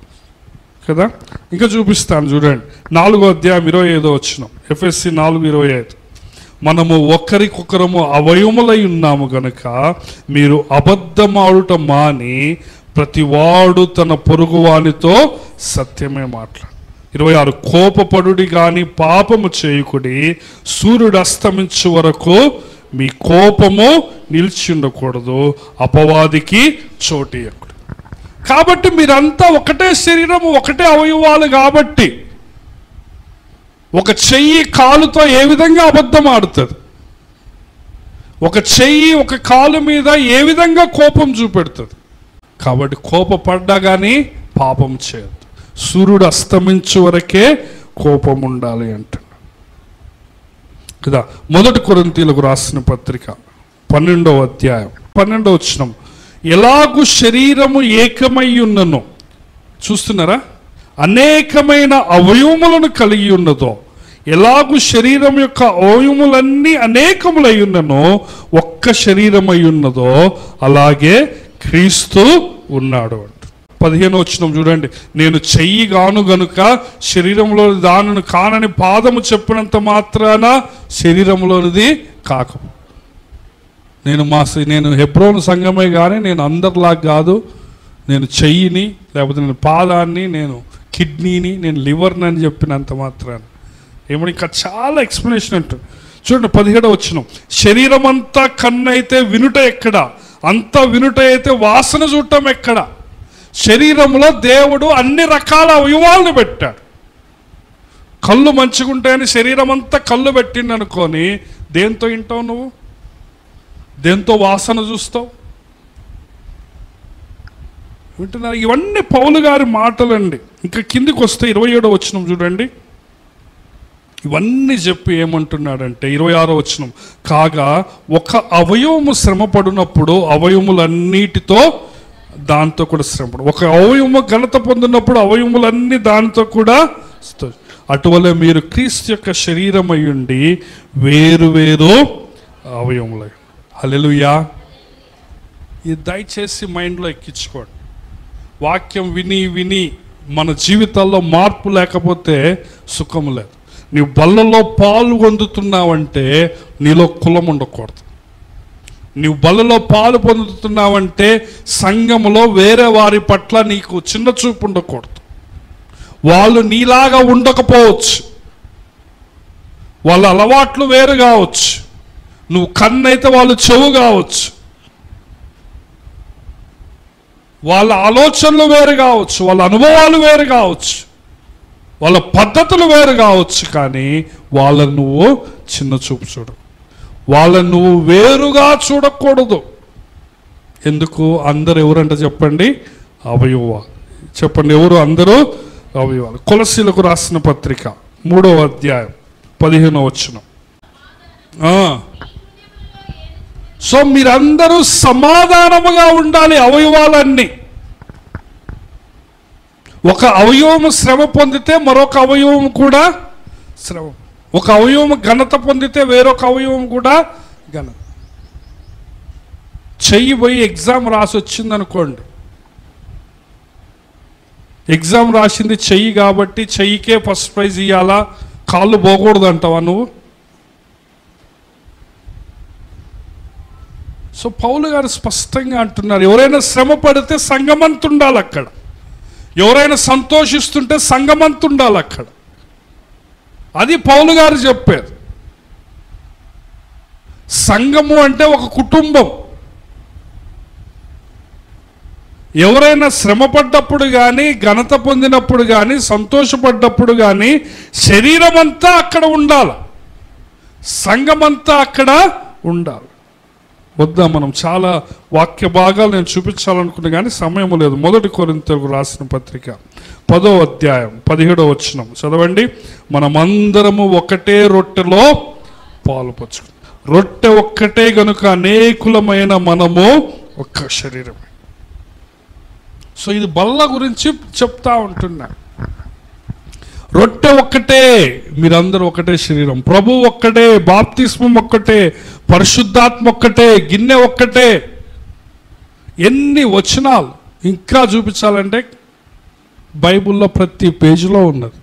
కదా. ఇంకా చూపిస్తాను చూడండి. 4వ అధ్యాయం 25వ వచనం. ఎఫ్ఎస్సి 4:25. మనము ఒకరికొకరము అవయములై ఉన్నాము గనుక మీరు అబద్ధమాడుట మాని ప్రతివాడు తన పొరుగువానితో సత్యమే మాట్లాడు. 26. కోపపడుడి గాని పాపము చేయుకుడి, సూర్యుడు అస్తమించు వరకు మీ కోపము నిలిచి ఉండకూడదు, అపవాదికి చోటియకుడు. కాబట్టి మీరంతా ఒకటే శరీరము, ఒకటే అవయవాలు. కాబట్టి ఒక చెయ్యి కాలుతో ఏ విధంగా అబద్ధం ఆడుతుంది? ఒక చెయ్యి ఒక కాలు మీద ఏ విధంగా కోపం చూపెడుతుంది? కాబట్టి కోపపడ్డా కానీ పాపం చేయొద్దు. సూర్యుడు అస్తమించు వరకే కోపం ఉండాలి అంటున్నాడు కదా. 1 కొరింథీయులకు రాసిన పత్రిక 12వ అధ్యాయం 12వ వచనం. ఎలాగు శరీరము ఏకమై ఉన్ననో, చూస్తున్నారా? అనేకమైన అవయవములను కలిగి ఉన్నదో, ఎలాగు శరీరం యొక్క అవయములన్నీ అనేకములై ఉన్ననో ఒక్క శరీరమై ఉన్నదో అలాగే క్రీస్తు ఉన్నాడు అంట. 15వ వచనం చూడండి. నేను చెయ్యి గాను గనుక శరీరంలోని దానిని కానని పాదము చెప్పినంత మాత్రాన శరీరంలోనిది కాక. నేను హెబ్రోను సంఘమే కానీ నేను అందరిలాగా కాదు. నేను చెయ్యిని, లేకపోతే నేను పాదాన్ని, నేను కిడ్నీని, నేను లివర్ని అని చెప్పినంత మాత్రాన ఏమని ఇంకా చాలా ఎక్స్ప్లెనేషన్ ఉంటుంది. చూడండి 17వ వచనం. శరీరం అంతా కన్ను అయితే వినుట ఎక్కడ? అంతా వినుట అయితే వాసన చూడటం ఎక్కడ? శరీరంలో దేవుడు అన్ని రకాల అవయవాలను పెట్టాడు. కళ్ళు మంచిగుంటాయని శరీరం అంతా కళ్ళు పెట్టిండు అనుకొని దేంతో వింటావు నువ్వు? దేంతో వాసన చూస్తావు? వింటున్నారు? ఇవన్నీ పౌలు గారి మాటలండి. ఇంకా కిందికి వస్తే 27వ వచనం చూడండి. ఇవన్నీ చెప్పి ఏమంటున్నాడంటే 26వ వచనం, కాగా ఒక అవయవము శ్రమపడినప్పుడు అవయములన్నిటితో దాంతో కూడా శ్రమపడు. ఒక అవయవము ఘనత పొందినప్పుడు అవయములన్నీ దానితో కూడా. అటువలే మీరు క్రీస్తు యొక్క శరీరం అయ్యుండి వేరు వేరు అవయములై. హల్లెలూయా. ఇది దయచేసి మైండ్లో ఎక్కించుకోండి. వాక్యం విని విని మన జీవితాల్లో మార్పు లేకపోతే సుఖం లేదు. నీవు బల్లలో పాలు పొందుతున్నావంటే నీలో కులం ఉండకూడదు. నీవు బల్లలో పాలు పొందుతున్నావంటే సంఘములో వేరే వారి పట్ల నీకు చిన్న చూపు ఉండకూడదు. వాళ్ళు నీలాగా ఉండకపోవచ్చు, వాళ్ళ అలవాట్లు వేరు కావచ్చు, నువ్వు కన్నైతే వాళ్ళు చెవు కావచ్చు, వాళ్ళ ఆలోచనలు వేరు కావచ్చు, వాళ్ళ అనుభవాలు వేరు కావచ్చు, వాళ్ళ పద్ధతులు వేరు కావచ్చు, కానీ వాళ్ళని నువ్వు చిన్న చూపు చూడు. వాళ్ళని నువ్వు వేరుగా చూడకూడదు. ఎందుకు? అందరు ఎవరంటే చెప్పండి? అవయవాలు. చెప్పండి, ఎవరు? అందరూ అవయవాలు. కొలసీలకు రాసిన పత్రిక 3వ అధ్యాయం 15వ వచనం. సో మీరందరూ సమాధానముగా ఉండాలి. అవయవాలన్నీ, ఒక అవయవము శ్రమ పొందితే మరొక అవయవం కూడా శ్రమ, ఒక అవయవం ఘనత పొందితే వేరొక అవయవం కూడా ఘనత. చెయ్యి పోయి ఎగ్జామ్ రాసి వచ్చింది అనుకోండి, ఎగ్జామ్ రాసింది చెయ్యి కాబట్టి చెయ్యికే ఫస్ట్ ప్రైజ్ ఇవ్వాలా, కాళ్ళు పోకూడదు అంటావా నువ్వు? సో పౌలు గారు స్పష్టంగా అంటున్నారు, ఎవరైనా శ్రమ పడితే సంఘమంత ఉండాలి అక్కడ, ఎవరైనా సంతోషిస్తుంటే సంఘమంత ఉండాలి అక్కడ. అది పౌలు గారు చెప్పారు. సంఘము అంటే ఒక కుటుంబం. ఎవరైనా శ్రమ పడ్డప్పుడు కానీ, ఘనత పొందినప్పుడు కానీ, సంతోషపడ్డప్పుడు కానీ శరీరం అంతా అక్కడ ఉండాలి, సంఘమంతా అక్కడ ఉండాలి. వద్దా, మనం చాలా వాక్య భాగాలు నేను చూపించాలనుకున్నా కానీ సమయం లేదు. 1 కొరింథీయులకు రాసిన పత్రిక 10వ అధ్యాయం 17వ వచనం చదవండి. మనమందరము ఒకటే రొట్టెలో పాలు పంచుకుంటాం. రొట్టె ఒక్కటే గనుక అనేకులమైన మనము ఒక్క శరీరం. సో ఇది బల్ల గురించి చెప్తా ఉంటున్నా. రొట్టె ఒక్కటే, మీరందరూ ఒకటే శరీరం. ప్రభు ఒక్కటే, బాప్తిస్మం ఒక్కటే, పరిశుద్ధాత్మ ఒక్కటే, గిన్నె ఒక్కటే. ఎన్ని వచనాలు ఇంకా చూపించాలంటే బైబిల్లో ప్రతి పేజీలో ఉన్నది.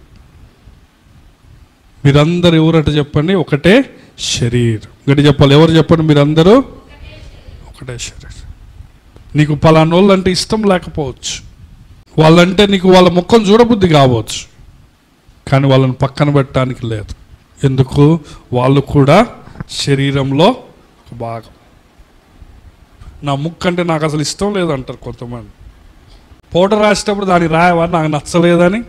మీరందరూ ఎవరట చెప్పండి? ఒకటే శరీరం. గట్టి చెప్పాలి, ఎవరు చెప్పండి? మీరందరూ ఒకటే శరీరం. నీకు పలానోళ్ళు అంటే ఇష్టం లేకపోవచ్చు, వాళ్ళంటే నీకు వాళ్ళ ముఖం చూడబుద్ధి కావచ్చు, కానీ వాళ్ళని పక్కన పెట్టడానికి లేదు. ఎందుకు? వాళ్ళు కూడా శరీరంలో ఒక భాగం. నా ముక్కు అంటే నాకు అసలు ఇష్టం లేదంటారు కొంతమంది. పౌడర్ రాసేటప్పుడు దానికి రాయవా నాకు నచ్చలేదని.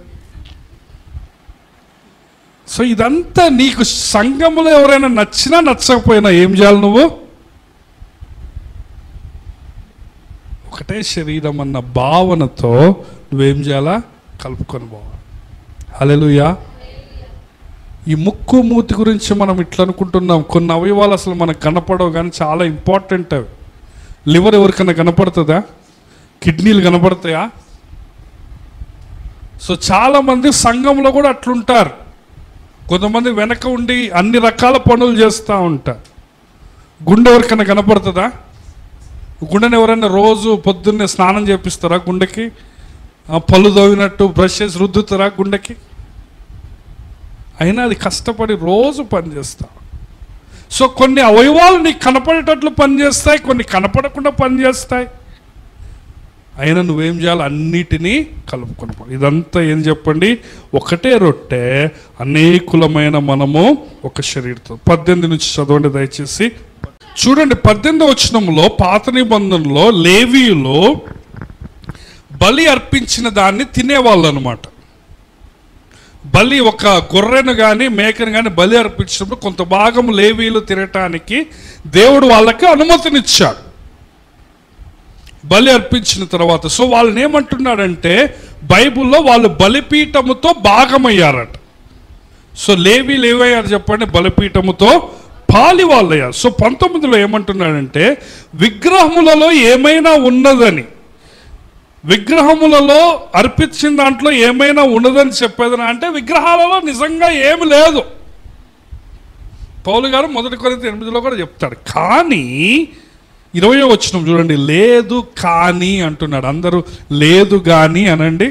సో ఇదంతా నీకు సంఘంలో ఎవరైనా నచ్చినా నచ్చకపోయినా ఏం చేయాలి? నువ్వు ఒకటే శరీరం అన్న భావనతో నువ్వేం చేయాలా? కలుపుకొని పోవాలి. హల్లెలూయా. ఈ ముక్కు మూతి గురించి మనం ఇట్లా అనుకుంటున్నాం. కొన్ని అవయవాలు అసలు మనకు కనపడవు కానీ చాలా ఇంపార్టెంట్ అవి. లివర్ ఎవరికైనా కనపడుతుందా? కిడ్నీలు కనపడతాయా? సో చాలామంది సంఘంలో కూడా అట్లుంటారు. కొంతమంది వెనక ఉండి అన్ని రకాల పనులు చేస్తూ ఉంటారు. గుండె ఎవరికైనా కనపడుతుందా? గుండెని ఎవరైనా రోజు పొద్దున్నే స్నానం చేపిస్తారా? గుండెకి పళ్ళు తవ్వినట్టు బ్రష్ చేసి రుద్దుతారా గుండెకి? అయినా అది కష్టపడి రోజు పనిచేస్తా. సో కొన్ని అవయవాలు నీకు కనపడేటట్లు పనిచేస్తాయి, కొన్ని కనపడకుండా పనిచేస్తాయి. అయినా నువ్వేం చేయాలి? అన్నిటినీ కలుపుకొని. ఇదంతా ఏం చెప్పండి? ఒకటే రొట్టె, అనేకులమైన మనము ఒక శరీరంతో. 18 నుంచి చదవండి దయచేసి. చూడండి, 18వ వచనంలో పాత నిబంధనలో లేవీయులు బలి అర్పించిన దాన్ని తినేవాళ్ళు అనమాట. బలి ఒక గొర్రెను కానీ మేకను కానీ బలి అర్పించినప్పుడు కొంత భాగం లేవీయులు తినటానికి దేవుడు వాళ్ళకి అనుమతినిచ్చాడు. బలి అర్పించిన తర్వాత. సో వాళ్ళని ఏమంటున్నాడంటే బైబిల్లో వాళ్ళు బలిపీఠముతో భాగమయ్యారట. సో లేవయ్యారు చెప్పండి, బలిపీఠముతో పాలి వాళ్ళయ్యారు. సో 19లో ఏమంటున్నాడంటే విగ్రహములలో ఏమైనా ఉన్నదని, విగ్రహములలో అర్పించిన దాంట్లో ఏమైనా ఉన్నదని చెప్పేదని, అంటే విగ్రహాలలో నిజంగా ఏమి లేదు. పౌలు గారు 1 కొరింథీ 8లో కూడా చెప్తాడు. కానీ 20వ వచనం చూడండి, లేదు కానీ అంటున్నాడు. అందరూ లేదు కానీ అనండి.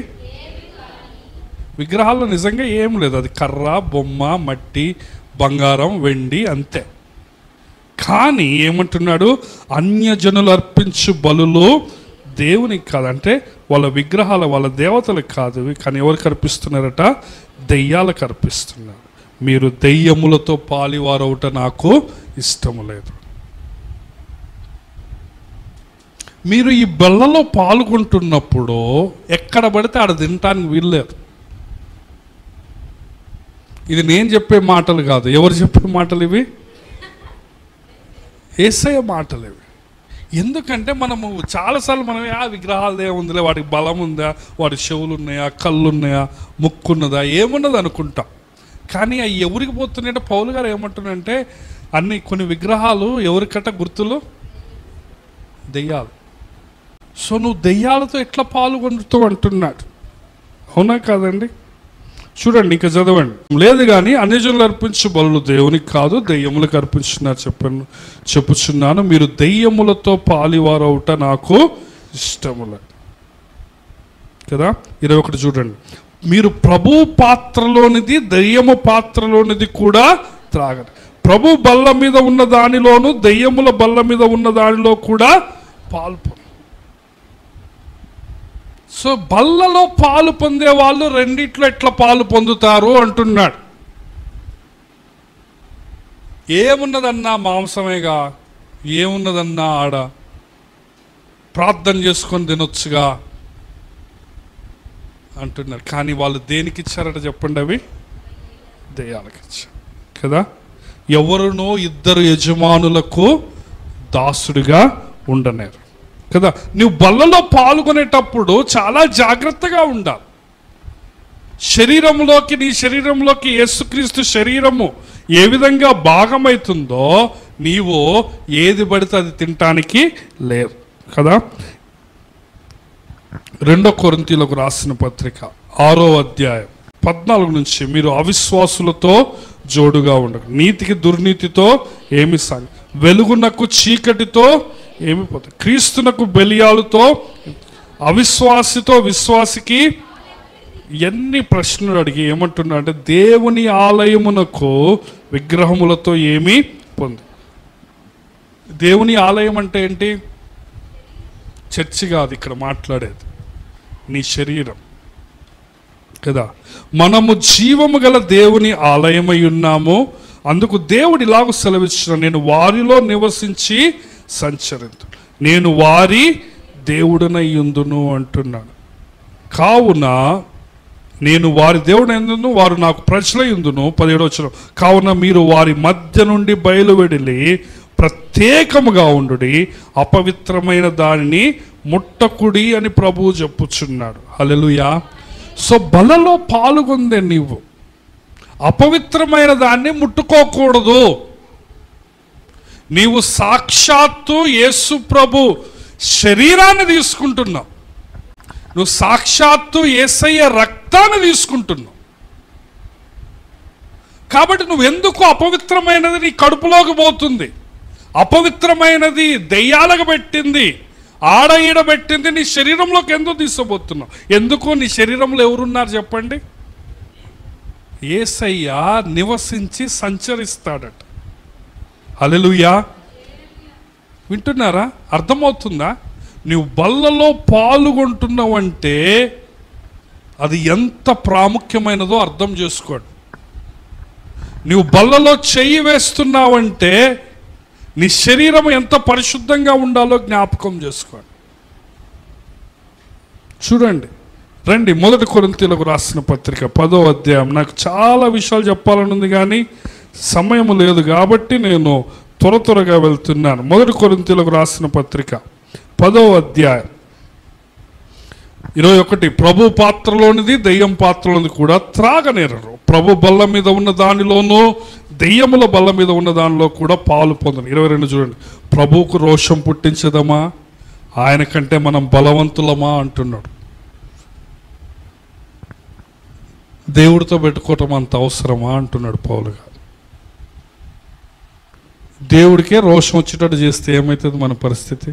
విగ్రహాల్లో నిజంగా ఏం లేదు, అది కర్ర, బొమ్మ, మట్టి, బంగారం, వెండి అంతే. కానీ ఏమంటున్నాడు, అన్యజనులు అర్పించు బలులు దేవునికి కాదంటే వాళ్ళ విగ్రహాలు వాళ్ళ దేవతలకు కాదు, కానీ ఎవరికి అర్పిస్తున్నారట, దెయ్యాలకు అర్పిస్తున్నారు. మీరు దెయ్యములతో పాలివారవుట నాకు ఇష్టము లేదు. మీరు ఈ బల్లలో పాల్గొంటున్నప్పుడు ఎక్కడ పడితే ఆడ తినటానికి వీల్లేదు. ఇది నేను చెప్పే మాటలు కాదు. ఎవరు చెప్పే మాటలు ఇవి? యేసయ్య మాటలు ఇవి. ఎందుకంటే మనము చాలాసార్లు మనమే ఆ విగ్రహాలు ఏముందిలే, వాటికి బలం ఉందా, వాటి చెవులు ఉన్నాయా, కళ్ళు ఉన్నాయా, ముక్కు ఉన్నదా, ఏమున్నది అనుకుంటాం. కానీ అవి ఎవరికి పోతున్నాయంటే పౌలు గారు ఏమంటున్నారంటే కొన్ని విగ్రహాలు ఎవరికట గుర్తులు, దెయ్యాలు. సో నువ్వు దెయ్యాలతో ఎట్లా పాల్గొంటుతావు అంటున్నాడు. అవునా కాదండి? చూడండి, ఇంకా చదవండి. లేదు కానీ అన్యజనులు అర్పించు బలులు దేవునికి కాదు, దెయ్యములకు అర్పించున్నారు చెప్పుచున్నాను. మీరు దెయ్యములతో పాలివారవుట నాకు ఇష్టములే కదా. 21 చూడండి, మీరు ప్రభు పాత్రలోనిది దెయ్యము పాత్రలోనిది కూడా త్రాగండి. ప్రభు బల్ల మీద ఉన్న దానిలోను దెయ్యముల బల్ల మీద ఉన్న దానిలో కూడా పాలు. సో బల్లలో పాలు పొందే వాళ్ళు రెండిట్లో ఎట్లా పాలు పొందుతారు అంటున్నాడు. ఏమున్నదన్నా మాంసమేగా, ఏమున్నదన్నా ఆడ ప్రార్థన చేసుకొని తినొచ్చుగా అంటున్నారు. కానీ వాళ్ళు దేనికి ఇచ్చారట చెప్పండి? అవి దెయ్యాలకు ఇచ్చారు కదా. ఎవరునో ఇద్దరు యజమానులకు దాసుడిగా ఉండనేరు కదా. నువ్వు బల్లలో పాల్గొనేటప్పుడు చాలా జాగ్రత్తగా ఉండాలి. నీ శరీరంలోకి యేసుక్రీస్తు శరీరము ఏ విధంగా భాగమవుతుందో నీవు ఏది పడితే అది తినటానికి లేదు కదా. 2 కొరింథీయులకు రాసిన పత్రిక 6వ అధ్యాయం 14 నుంచి, మీరు అవిశ్వాసులతో జోడుగా ఉండరు, నీతికి దుర్నీతితో ఏమి సాగి, వెలుగునకు చీకటితో ఏమి పోతుంది, క్రీస్తునకు బెలియాలతో అవిశ్వాసితో విశ్వాసికి. ఎన్ని ప్రశ్నలు అడిగి ఏమంటున్నా అంటే దేవుని ఆలయమునకు విగ్రహములతో ఏమి పొంది. దేవుని ఆలయం అంటే ఏంటి? చర్చి కాదు ఇక్కడ మాట్లాడేది, నీ శరీరం కదా. మనము జీవము గల దేవుని ఆలయమై ఉన్నాము. అందుకు దేవుడు ఇలాగ సెలవిచ్చిన, నేను వారిలో నివసించి సంచరించు, నేను వారి దేవుడనై యుందును అంటున్నాడు. కావున నేను వారి దేవుడైనందును వారు నాకు ప్రజలై యుందును. 17వ వచనం, కావున మీరు వారి మధ్య నుండి బయలువెడిలి ప్రత్యేకముగా ఉండుడి, అపవిత్రమైన దానిని ముట్టకుడి అని ప్రభువు చెప్పుచున్నాడు. హల్లెలూయా. సో బలలో పాల్గొందే నీవు అపవిత్రమైన దాన్ని ముట్టుకోకూడదు. నీవు సాక్షాత్తు యేసు ప్రభు శరీరాన్ని తీసుకుంటున్నావు, నువ్వు సాక్షాత్తు యేసయ్య రక్తాన్ని తీసుకుంటున్నావు. కాబట్టి నువ్వు ఎందుకు అపవిత్రమైనది నీ కడుపులోకి పోతుంది, అపవిత్రమైనది దెయ్యాలకు పెట్టింది, ఆడ ఈడ పెట్టింది నీ శరీరంలోకి ఎందుకు తీసుకుపోతున్నావు? ఎందుకు? నీ శరీరంలో ఎవరున్నారు చెప్పండి? యేసయ్య నివసించి సంచరిస్తాడట. హల్లెలూయా. వింటున్నారా? అర్థమవుతుందా? నువ్వు బల్లలో పాల్గొంటున్నావంటే అది ఎంత ప్రాముఖ్యమైనదో అర్థం చేసుకోండి. నువ్వు బల్లలో చెయ్యి వేస్తున్నావంటే నీ శరీరం ఎంత పరిశుద్ధంగా ఉండాలో జ్ఞాపకం చేసుకోండి. చూడండి, రండి 1 కొరింథీయులకు రాసిన పత్రిక 10వ అధ్యాయం. నాకు చాలా విషయాలు చెప్పాలని ఉంది కానీ సమయం లేదు కాబట్టి నేను త్వరగా వెళ్తున్నాను. 1 కొరింథీయులకు రాసిన పత్రిక 10వ అధ్యాయం 21. ప్రభు పాత్రలోనిది దెయ్యం పాత్రలోనిది కూడా త్రాగనేరరు. ప్రభు బల్ల మీద ఉన్న దానిలోనూ దెయ్యముల బల్ల మీద ఉన్న దానిలో కూడా పాలు పొందను. 22 చూడండి. ప్రభువుకు రోషం పుట్టించదమా, ఆయన కంటే మనం బలవంతులమా అంటున్నాడు. దేవుడితో పెట్టుకోవటం అంత అవసరమా అంటున్నాడు పౌలు గారు. దేవుడికే రోషం వచ్చేటట్టు చేస్తే ఏమవుతుంది మన పరిస్థితి?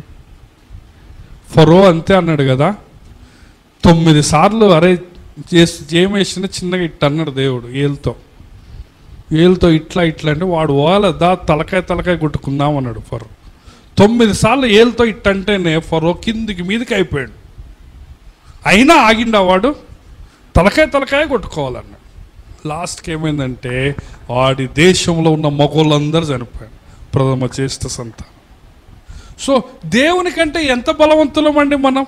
ఫరో అంతే అన్నాడు కదా, 9 సార్లు అరే జేమేసిన చిన్నగా ఇట్ట అన్నాడు దేవుడు ఏళ్ళతో ఇట్లా అంటే వాడు వాళ్ళ తలకాయ కొట్టుకుందాం అన్నాడు ఫరో. 9 సార్లు ఏళ్ళతో ఇట్టంటేనే ఫరో కిందికి మీదకి అయిపోయాడు. అయినా ఆగిండా వాడు? తలకాయ కొట్టుకోవాలన్నాడు. లాస్ట్కి ఏమైందంటే వాడి దేశంలో ఉన్న మగోళ్ళందరూ చనిపోయారు, ప్రథమ జ్యేష్ఠ సంతానం. సో దేవునికంటే ఎంత బలవంతులమండి మనం.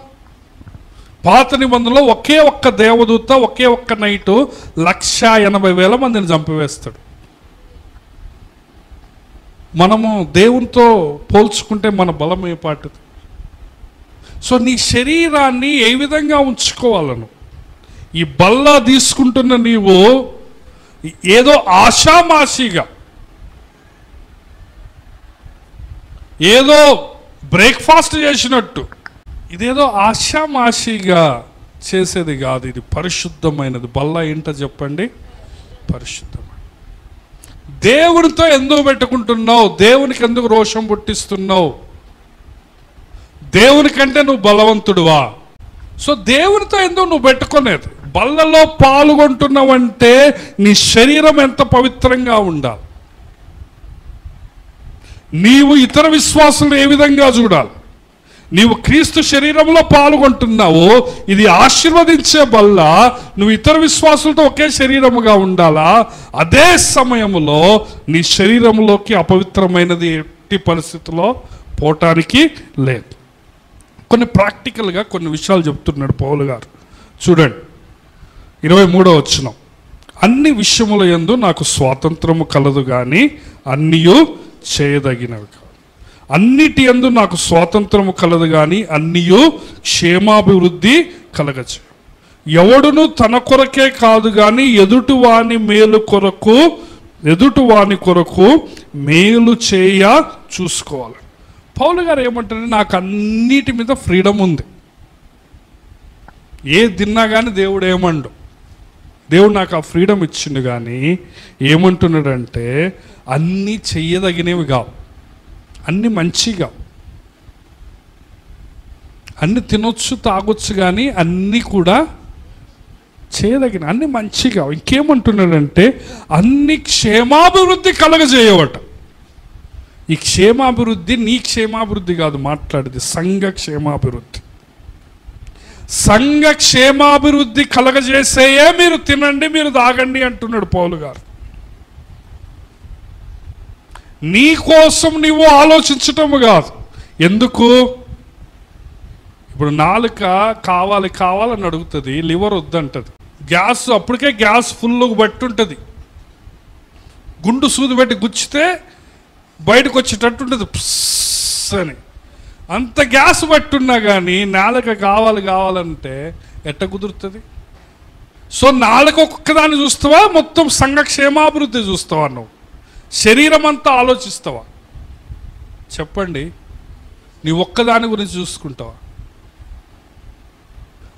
పాత నిబంధనలో ఒకే ఒక్క దేవదూత ఒకే ఒక్క నైటు 180,000 మందిని చంపివేస్తాడు. మనము దేవునితో పోల్చుకుంటే మన బలం ఏ పాటిది? సో నీ శరీరాన్ని ఏ విధంగా ఉంచుకోవాలను? ఈ బల్ల తీసుకుంటున్న నీవు ఏదో ఆషామాషిగా, ఏదో బ్రేక్ఫాస్ట్ చేసినట్టు, ఇదేదో ఆషామాషిగా చేసేది కాదు. ఇది పరిశుద్ధమైనది. బల్ల ఏంటో చెప్పండి? పరిశుద్ధమైన. దేవునితో ఎందుకు పెట్టుకుంటున్నావు? దేవునికి ఎందుకు రోషం పుట్టిస్తున్నావు? దేవునికంటే నువ్వు బలవంతుడువా? సో దేవునితో ఎందుకు నువ్వు పెట్టుకునేది? బల్లలో పాల్గొంటున్నావంటే నీ శరీరం ఎంత పవిత్రంగా ఉండాలి. నీవు ఇతర విశ్వాసులు ఏ విధంగా చూడాలి? నీవు క్రీస్తు శరీరంలో పాల్గొంటున్నావు, ఇది ఆశీర్వదించే బల్ల. నువ్వు ఇతర విశ్వాసులతో ఒకే శరీరముగా ఉండాలా? అదే సమయంలో నీ శరీరంలోకి అపవిత్రమైనది ఎట్టి పరిస్థితుల్లో పోవటానికి లేదు. కొన్ని ప్రాక్టికల్గా కొన్ని విషయాలు చెప్తున్నాడు పౌలు గారు. చూడండి 23వ వచనం. అన్ని విషయముల యందు నాకు స్వాతంత్రము కలదు కానీ అన్నీయు చేయదగినవి కాదు. అన్నిటి యందు నాకు స్వాతంత్రము కలదు కానీ అన్నీయు క్షేమాభివృద్ధి కలగచ్చు. ఎవడును తన కొరకే కాదు కానీ ఎదుటివాని కొరకు మేలు చేయ చూసుకోవాలి. పౌలు గారు ఏమంటారు? నాకు అన్నిటి మీద ఫ్రీడమ్ ఉంది. ఏ తిన్నా కానీ దేవుడు ఏమండు, దేవుడు నాకు ఆ ఫ్రీడమ్ ఇచ్చిండు. కానీ ఏమంటున్నాడంటే అన్నీ చెయ్యదగినవి కావు, అన్నీ మంచిగా, అన్నీ తినొచ్చు తాగొచ్చు కానీ అన్నీ కూడా చేయదగిన, అన్నీ మంచిగా. ఇంకేమంటున్నాడంటే అన్ని క్షేమాభివృద్ధి కలగజేయవట. ఈ క్షేమాభివృద్ధి నీ క్షేమాభివృద్ధి కాదు మాట్లాడేది, సంఘ క్షేమాభివృద్ధి. సంఘ క్షేమాభివృద్ధి కలగజేసేయే మీరు తినండి, మీరు తాగండి అంటున్నాడు పౌలు గారు. నీ కోసం నీవు ఆలోచించటము కాదు. ఎందుకు? ఇప్పుడు నాలుక కావాలని అడుగుతుంది, లివర్ వద్దంటది. గ్యాస్ అప్పటికే గ్యాస్ ఫుల్ బట్టి ఉంటుంది, గుండు సూది పెట్టి గుచ్చితే బయటకు వచ్చేటట్టు ఉంటుంది అని. అంత గ్యాస్ పట్టున్నా కానీ నాలుక కావాలంటే ఎట్ట కుదురుతుంది? సో నాలుక ఒక్కదాన్ని చూస్తావా, మొత్తం సంఘ క్షేమాభివృద్ధి చూస్తావా? నువ్వు శరీరం అంతా ఆలోచిస్తావా? చెప్పండి, నీ ఒక్కదాని గురించి చూసుకుంటావా?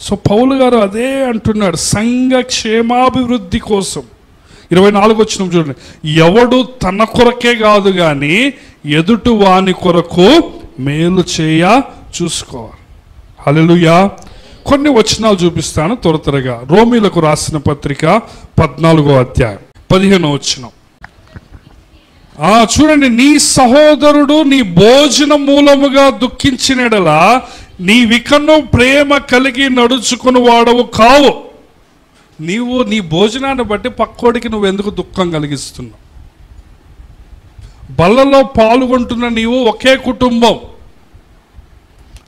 సో పౌలు గారు అదే అంటున్నాడు, సంఘ క్షేమాభివృద్ధి కోసం. 24 వచనం చూడండి. ఎవడు తన కొరకే కాదు కానీ ఎదుటి వాని కొరకు మేలు చేయ చూసుకోవాలి. హల్లెలూయా. కొన్ని వచనాలు చూపిస్తాను త్వరగా. రోమీలకు రాసిన పత్రిక 14వ అధ్యాయం 15వ వచనం. చూడండి. నీ సహోదరుడు నీ భోజన మూలముగా దుఃఖించినడలా నీవికను ప్రేమ కలిగి నడుచుకుని వాడవు కావు. నీవు నీ భోజనాన్ని బట్టి పక్కోడికి నువ్వు ఎందుకు దుఃఖం కలిగిస్తున్నావు? బల్లలో పాల్గొంటున్న నీవు ఒకే కుటుంబం,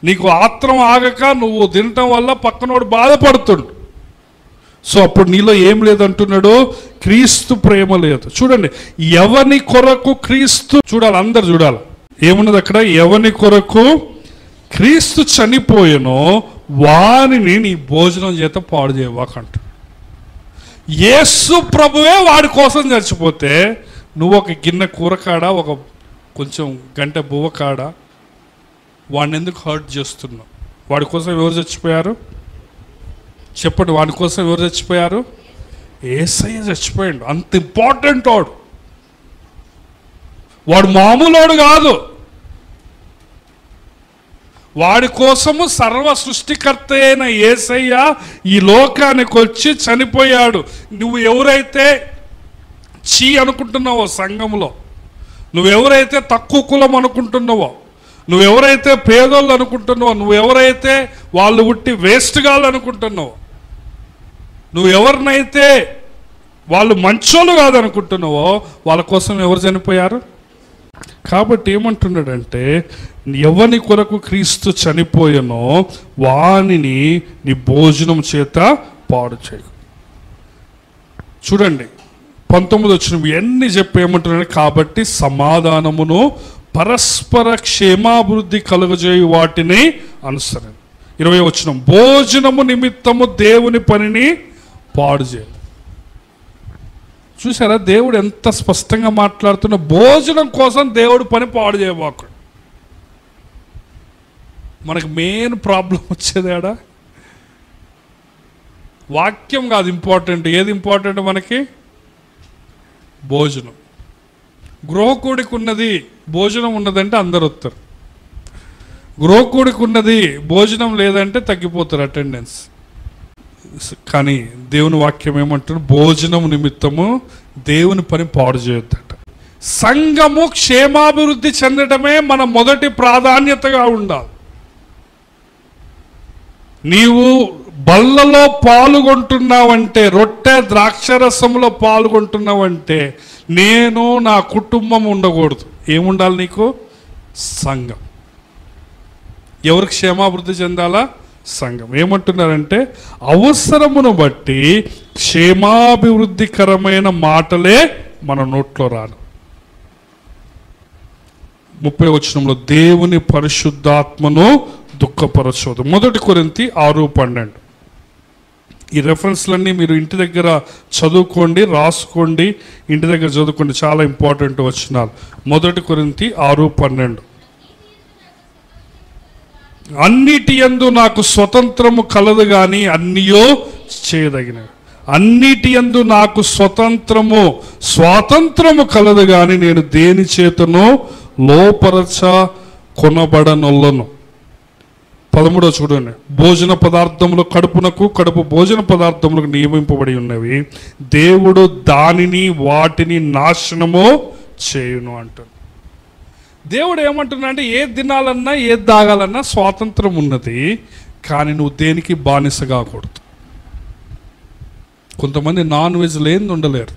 నీకు ఆత్రం ఆగక నువ్వు తినటం వల్ల పక్కనోడు బాధపడుతుండు. సో అప్పుడు నీలో ఏం లేదంటున్నాడు? క్రీస్తు ప్రేమ లేదు. చూడండి, ఎవని కొరకు క్రీస్తు, చూడాలి అందరు చూడాలి ఏమున్నది అక్కడ. ఎవని కొరకు క్రీస్తు చనిపోయెనో వానిని నీ భోజనం చేత పాడు చేయవాకంట. యేసు ప్రభువే వాడి కోసం చచ్చిపోతే నువ్వు ఒక గిన్నె కూరకాడ, ఒక కొంచెం గంట బువ్వ కాడ వాడిని ఎందుకు హర్ట్ చేస్తున్నావు? వాడి కోసం ఎవరు చచ్చిపోయారు చెప్పండి? వాడి కోసం ఎవరు చచ్చిపోయారు? యేసయ్య చచ్చిపోయాడు. అంత ఇంపార్టెంట్ వాడు మామూలోడు కాదు. వాడి కోసము సర్వ సృష్టికర్త అయిన యేసయ్య ఈ లోకానికి వచ్చి చనిపోయాడు. నువ్వు ఎవరైతే అనుకుంటున్నావో సంఘంలో, నువ్వెవరైతే తక్కువ కులం అనుకుంటున్నావో, నువ్వెవరైతే పేదోళ్ళు అనుకుంటున్నావో, నువ్వెవరైతే వాళ్ళు పుట్టి వేస్ట్గా అనుకుంటున్నావో, నువ్వెవరినైతే వాళ్ళు మంచోళ్ళు కాదనుకుంటున్నావో వాళ్ళ కోసం ఎవరు చనిపోయారు? కాబట్టి ఏమంటున్నాడంటే, ఎవని కొరకు క్రీస్తు చనిపోయెనో వానిని నీ భోజనం చేత పాడు చేయ. చూడండి 19 వచ్చిన ఎన్ని చెప్పి ఏమంటున్నాడు? కాబట్టి సమాధానమును పరస్పర క్షేమాభివృద్ధి కలుగజేయు వాటిని అనుసరణ. 20 వచ్చిన భోజనము నిమిత్తము దేవుని పనిని పాడు చేయ. చూసారా దేవుడు ఎంత స్పష్టంగా మాట్లాడుతున్నా? భోజనం కోసం దేవుడు పని పాడు చేయబాకు. మనకు మెయిన్ ప్రాబ్లం వచ్చేదేడా వాక్యం కాదు ఇంపార్టెంట్. ఏది ఇంపార్టెంట్ మనకి? భోజనం. గృహకూడికి ఉన్నది భోజనం ఉన్నదంటే అందరు వస్తారు. గృహకూడికి ఉన్నది భోజనం లేదంటే తగ్గిపోతారు అటెండెన్స్. కానీ దేవుని వాక్యం ఏమంటారు? భోజనం నిమిత్తము దేవుని పని పాడు చేయొద్దట. సంఘము క్షేమాభివృద్ధి చెందడమే మన మొదటి ప్రాధాన్యతగా ఉండాలి. నీవు బల్లలో పాల్గొంటున్నావంటే, రొట్టె ద్రాక్షరసంలో పాల్గొంటున్నావంటే, నేను నా కుటుంబం ఉండకూడదు. ఏముండాలి నీకు? సంఘం. ఎవరికి క్షేమాభివృద్ధి చెందాలా? సంఘం. ఏమంటున్నారంటే, అవసరమును బట్టి క్షేమాభివృద్ధికరమైన మాటలే మన నోట్లో రాను. 30 వచనంలో దేవుని పరిశుద్ధాత్మను దుఃఖపరచవద్దు. 1 కొరింథీ 6:12. ఈ రెఫరెన్స్లన్నీ మీరు ఇంటి దగ్గర చదువుకోండి, రాసుకోండి, ఇంటి దగ్గర చదువుకోండి. చాలా ఇంపార్టెంట్ వచనాలు. 1 కొరింథీ 6:12. అన్నిటి యందు నాకు స్వతంత్రము కలదు కానీ అన్నియో చేయదగినవి. అన్నిటి యందు నాకు స్వాతంత్రము కలదు కానీ నేను దేని చేతను లోపరచ కొనబడనొల్లను. 13 చూడండి. భోజన పదార్థములు కడుపు భోజన పదార్థములకు నియమింపబడి ఉన్నవి, దేవుడు వాటిని నాశనము చేయును అంటారు. దేవుడు ఏమంటున్నా అంటే, ఏది తినాలన్నా ఏది తాగాలన్నా స్వాతంత్రం ఉన్నది, కానీ నువ్వు దేనికి బానిస కాకూడదు. కొంతమంది నాన్ వెజ్ లేని ఉండలేరు.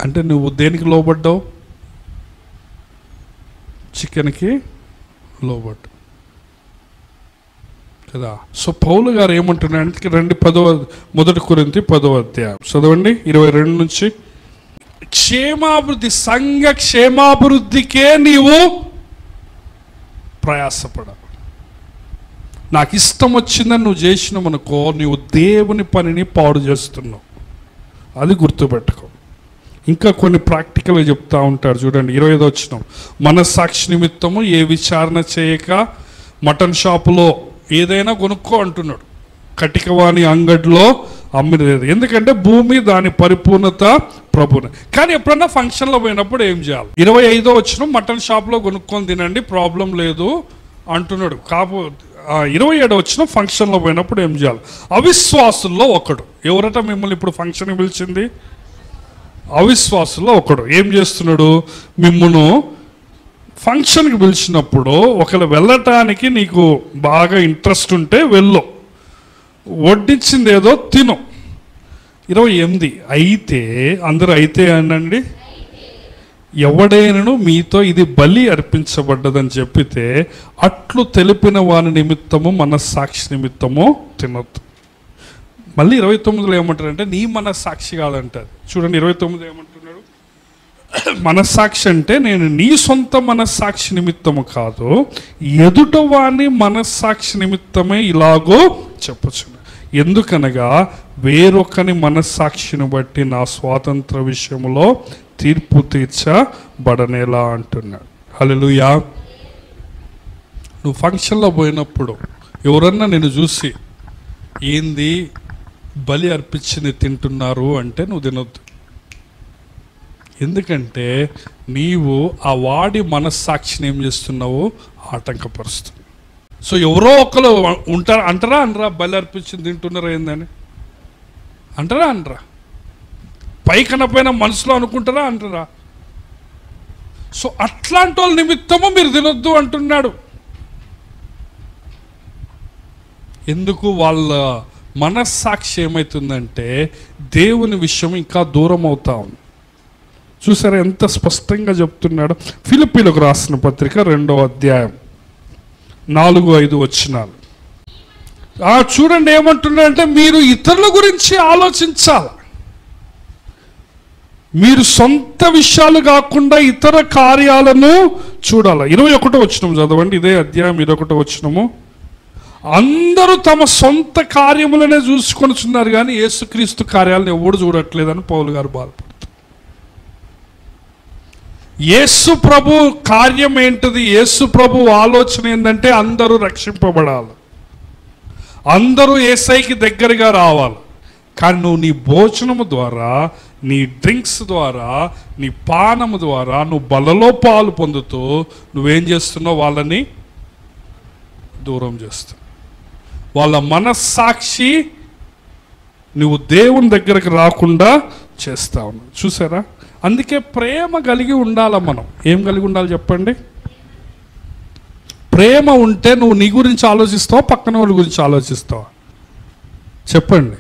అంటే నువ్వు దేనికి లోబడ్డావు? చికెన్కి లోబడ్డావు కదా. సో పౌలు గారు ఏమంటున్నాడంటే, 1 కొరింథీ 10వ అధ్యాయం చదవండి, 22 నుంచి. క్షేమాభివృద్ధి, సంఘ క్షేమాభివృద్ధికే నీవు ప్రయాసపడాలి. నాకు ఇష్టం వచ్చిందని నువ్వు చేసినావు అనుకో, నీవు దేవుని పనిని పాడు చేస్తున్నావు. అది గుర్తుపెట్టుకో. ఇంకా కొన్ని ప్రాక్టికల్గా చెప్తా ఉంటారు. చూడండి 25 వచనం. మనస్సాక్షి నిమిత్తము ఏ విచారణ చేయక మటన్ షాపులో ఏదైనా కొనుక్కో అంటున్నాడు. కటికవాణి అంగడిలో అమ్మినది. ఎందుకంటే భూమి దాని పరిపూర్ణత ప్రభుని. కానీ ఎప్పుడన్నా ఫంక్షన్లో పోయినప్పుడు ఏం చేయాలి? 25 వచనం, మటన్ షాప్లో కొనుక్కొని తినండి, ప్రాబ్లం లేదు అంటున్నాడు. 27 వచనం, ఫంక్షన్లో పోయినప్పుడు ఏం చేయాలి? అవిశ్వాసుల్లో ఒకడు. ఎవరట మిమ్మల్ని ఇప్పుడు ఫంక్షన్కి పిలిచింది? అవిశ్వాసుల్లో ఒకడు ఏం చేస్తున్నాడు? మిమ్మును ఫంక్షన్కి పిలిచినప్పుడు ఒకవేళ వెళ్ళటానికి నీకు బాగా ఇంట్రెస్ట్ ఉంటే వెళ్ళు, వడ్డించింది ఏదో తిను. 28 అయితే, అందరూ అయితే అనండి. ఎవడైనను మీతో ఇది బలి అర్పించబడ్డదని చెప్పితే అట్లు తెలిపిన వాని నిమిత్తము మనస్సాక్షి నిమిత్తము తినొద్దు. మళ్ళీ 29లో ఏమంటారంటే, నీ మనస్సాక్షి కాదంటారు. చూడండి 29 ఏమంటున్నాడు? మనస్సాక్షి అంటే నేను నీ సొంత మనస్సాక్షి నిమిత్తము కాదు, ఎదుటవాని మనస్సాక్షి నిమిత్తమే ఇలాగో చెప్పచ్చు. ఎందుకనగా వేరొకని మనస్సాక్షిని బట్టి నా స్వాతంత్ర విషయంలో తీర్పు తీర్చబడనేలా అంటున్నాడు. హల్లెలూయా. నువ్వు ఫంక్షన్లో పోయినప్పుడు ఎవరన్నా నేను చూసి ఏంది బలి అర్పించింది తింటున్నారు అంటే నువ్వు తినొద్దు. ఎందుకంటే నీవు ఆ వాడి మనస్సాక్షిని ఏం చేస్తున్నావు? ఆటంకపరుస్తుంది. సో ఎవరో ఒకరు అంటారా అనరా బలి అర్పించింది తింటున్నారా ఏందని? అంటారా అనరా? పైకనపైన మనసులో అనుకుంటారా అంటారా? సో అట్లాంటి వాళ్ళ నిమిత్తము మీరు తినొద్దు అంటున్నాడు. ఎందుకు? వాళ్ళ మనస్సాక్షి ఏమవుతుందంటే దేవుని విషయం ఇంకా దూరం అవుతా ఉంది. చూసారా ఎంత స్పష్టంగా చెప్తున్నాడు? ఫిలిప్పీలకు రాసిన పత్రిక 2వ అధ్యాయం 4-5 వచనాలు చూడండి. ఏమంటున్నాడంటే మీరు ఇతరుల గురించి ఆలోచించాలి. మీరు సొంత విషయాలు కాకుండా ఇతర కార్యాలను చూడాలి. 21వ వచనం చదవండి. ఇదే అధ్యాయం 21వ వచనము. అందరూ తమ సొంత కార్యములనే చూసుకొనిచున్నారు కానీ యేసుక్రీస్తు కార్యాలను ఎవడు చూడట్లేదని పౌలు గారు బాధపడుతారు. యేసు ప్రభు కార్యం ఏంటిది? యేసు ప్రభు ఆలోచన ఏంటంటే అందరూ రక్షింపబడాలి, అందరూ యేసయ్యకి దగ్గరగా రావాలి. కానీ నువ్వు నీ భోజనము ద్వారా, నీ డ్రింక్స్ ద్వారా, నీ పానము ద్వారా నువ్వు బలలో పాలు పొందుతూ నువ్వేం చేస్తున్నావు? వాళ్ళని దూరం చేస్తున్నావు. వాళ్ళ మనస్సాక్షి నువ్వు దేవుని దగ్గరకు రాకుండా చేస్తా ఉన్నావు. చూసారా? అందుకే ప్రేమ కలిగి ఉండాలి. మనం ఏం కలిగి ఉండాలి చెప్పండి? ప్రేమ ఉంటే నువ్వు నీ గురించి ఆలోచిస్తావా, పక్కన వాళ్ళ గురించి ఆలోచిస్తావా? చెప్పండి.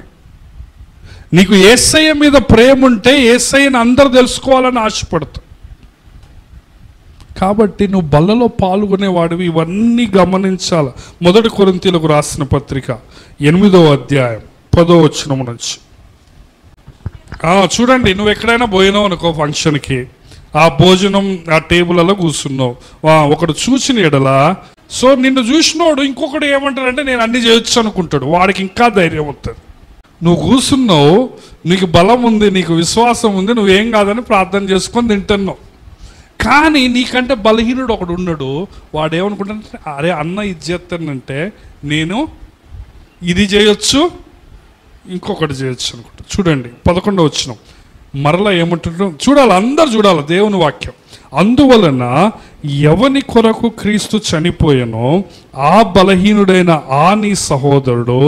నీకు యేసయ్య మీద ప్రేమ ఉంటే యేసయ్యని అందరూ తెలుసుకోవాలని ఆశపడతావు. కాబట్టి నువ్వు బల్లలో పాల్గొనేవాడివి. ఇవన్నీ గమనించాలి. 1 కొరింథీయులకు రాసిన పత్రిక 8వ అధ్యాయం 10వ వచనం నుంచి చూడండి. నువ్వు ఎక్కడైనా పోయినావు అనుకో ఫంక్షన్కి, ఆ భోజనం ఆ టేబుల్లో కూర్చున్నావు, ఒకడు చూసిన ఎడలా, సో నిన్ను చూసినోడు ఇంకొకడు ఏమంటాడంటే నేను అన్ని చేయొచ్చు అనుకుంటాడు. వాడికి ఇంకా ధైర్యం వస్తుంది. నువ్వు కూర్చున్నావు, నీకు బలం ఉంది, నీకు విశ్వాసం ఉంది, నువ్వేం కాదని ప్రార్థన చేసుకొని తింటున్నావు. కానీ నీకంటే బలహీనుడు ఒకడు ఉన్నాడు. వాడు ఏమనుకుంటాడంటే అరే అన్న ఇది చేస్తానంటే నేను ఇది చేయొచ్చు, ఇంకొకటి చేయొచ్చు అనుకుంటా. చూడండి 11వ వచనం మరలా ఏమంటున్నాడు చూడాలి, అందరు చూడాలి దేవుని వాక్యం. అందువలన ఎవని కొరకు క్రీస్తు చనిపోయానో ఆ బలహీనుడైన ఆ నీ సహోదరుడు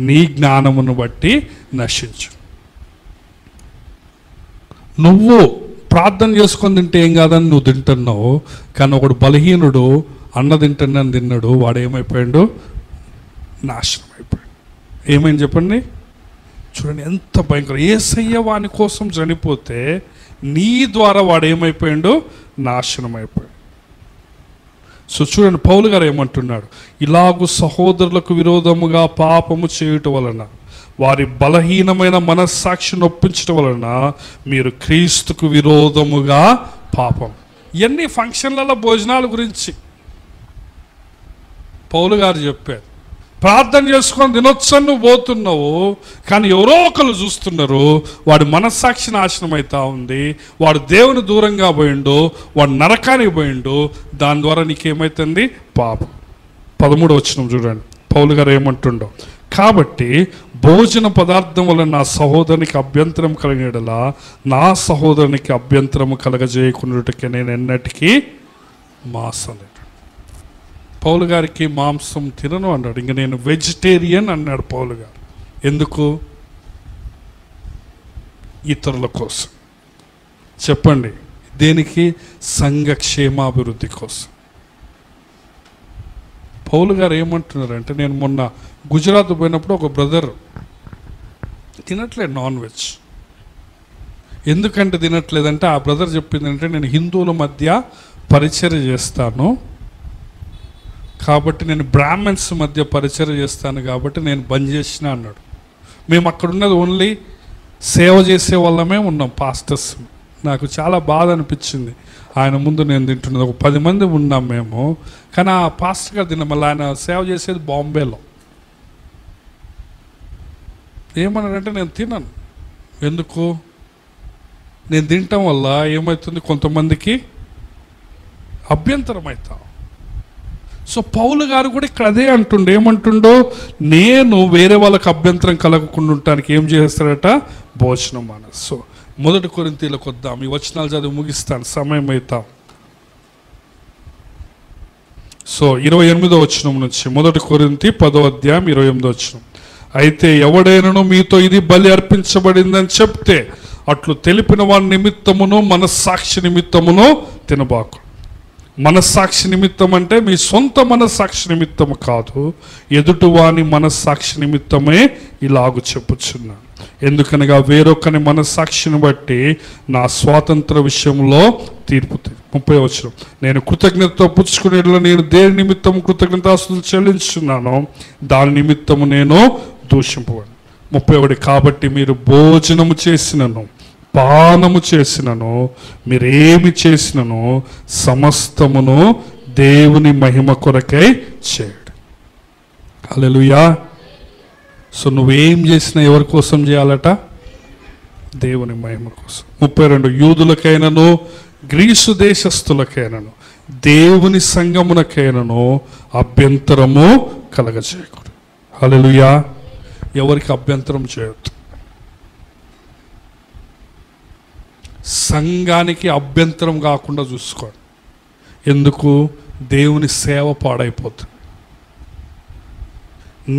నీ జ్ఞానమును బట్టి నశించు. నువ్వు ప్రార్థన చేసుకొని తింటే ఏం కాదని నువ్వు తింటున్నావు, కానీ ఒకడు బలహీనుడు అన్న తింటున్నాను తిన్నాడు, వాడు ఏమైపోయాడు? నాశనం అయిపోయాడు. ఏమైంది చెప్పండి? చూడండి ఎంత భయంకరం. యేసయ్య వాని కోసం చనిపోతే నీ ద్వారా వాడు ఏమైపోయాడు? నాశనం అయిపోయాడు. సో చూడండి పౌలు గారు ఏమంటున్నాడు? ఇలాగూ సహోదరులకు విరోధముగా పాపము చేయుట వలన, వారి బలహీనమైన మనస్సాక్షి నొప్పించడం వలన మీరు క్రీస్తుకు విరోధముగా పాపం. ఇవన్నీ ఫంక్షన్లలో భోజనాల గురించి పౌలు గారు చెప్పారు. ప్రార్థన చేసుకొని తినొచ్చని నువ్వు పోతున్నావు, కానీ ఎవరో ఒకరు చూస్తున్నారు, వాడి మనస్సాక్షి నాశనం అవుతా ఉంది, వాడు దేవుని దూరంగా పోయిండు, వాడు నరకానికి పోయిండు, దాని ద్వారా నీకేమవుతుంది? పాపం. 13వ వచనం చూడండి పౌలు గారు ఏమంటుండో. కాబట్టి భోజన పదార్థం వల్ల నా సహోదరునికి అభ్యంతరం కలిగినలా నా సహోదరునికి అభ్యంతరము కలగజేయకుండాటకే నేను ఎన్నటికీ మాసలేను. పౌలు గారికి మాంసం తినను అన్నాడు. ఇంక నేను వెజిటేరియన్ అన్నాడు పౌలు గారు. ఎందుకు? ఇతరుల కోసం. చెప్పండి దేనికి? సంఘ క్షేమాభివృద్ధి కోసం. పౌలు గారు ఏమంటున్నారంటే, నేను మొన్న గుజరాత్ పోయినప్పుడు ఒక బ్రదర్ తినట్లేదు నాన్ వెజ్. ఎందుకంటే తినట్లేదంటే ఆ బ్రదర్ చెప్పిందంటే నేను హిందువుల మధ్య పరిచర్య చేస్తాను కాబట్టి, నేను బ్రాహ్మణ్స్ మధ్య పరిచర్య చేస్తాను కాబట్టి నేను బంద్ చేసిన అన్నాడు. మేము అక్కడ ఉన్నది ఓన్లీ సేవ చేసే వాళ్ళమే ఉన్నాం, పాస్టర్స్. నాకు చాలా బాధ అనిపించింది. ఆయన ముందు నేను తింటున్నది, ఒక 10 మంది ఉన్నాం మేము. కానీ ఆ పాస్టర్ గారు తిన్న, మళ్ళీ ఆయన సేవ చేసేది బాంబేలో. ఏమన్నాడంటే నేను తినను. ఎందుకు? నేను తినటం వల్ల ఏమవుతుంది, కొంతమందికి అభ్యంతరం అవుతాం. సో పౌలు గారు కూడా ఇక్కడ అదే అంటుండే, ఏమంటుండో, నేను వేరే వాళ్ళకి అభ్యంతరం కలగకుండా ఉండటానికి ఏం చేస్తాడట, భోజనం మానేస్తాడు. సో 1 కొరింథీలకు వద్దాం. ఈ వచనాలు చదివి ముగిస్తాను, సమయం అవుతాం. సో 28వ వచనం నుంచి, 1 కొరింథీ 10వ అధ్యాయం 28వ వచనం. అయితే ఎవడైనను మీతో ఇది బలి అర్పించబడిందని చెప్తే అట్లు తెలిపిన వారి నిమిత్తమును మనస్సాక్షి నిమిత్తమును తినబాకు. మనస్సాక్షి నిమిత్తం అంటే మీ సొంత మనస్సాక్షి నిమిత్తము కాదు, ఎదుటివాని మనస్సాక్షి నిమిత్తమే ఇలాగు చెప్పుచున్నాను. ఎందుకనగా వేరొకని మనస్సాక్షిని బట్టి నా స్వాతంత్ర విషయంలో తీర్పు. 30వ వచనం. నేను కృతజ్ఞతతో పుచ్చుకునేలా నేను దేని నిమిత్తం కృతజ్ఞతాస్తుతులు చెల్లించున్నానో దాని నిమిత్తము నేను దూషింపబడి. 31. కాబట్టి మీరు భోజనము చేసినను పానము చేసినను మీరేమి చేసినను సమస్తమును దేవుని మహిమ కొరకై చేయడు. హల్లెలూయా. సో నువ్వేం చేసినా ఎవరి కోసం చేయాలట, దేవుని మహిమ కోసం. 32. యూదులకైనను గ్రీసు దేశస్థులకైనను దేవుని సంగమునకైనను అభ్యంతరము కలగజేయకూడదు. హల్లెలూయా. ఎవరికి అభ్యంతరం చేయొద్దు. సంఘానికి అభ్యంతరం కాకుండా చూసుకోండి. ఎందుకు? దేవుని సేవ పాడైపోతుంది.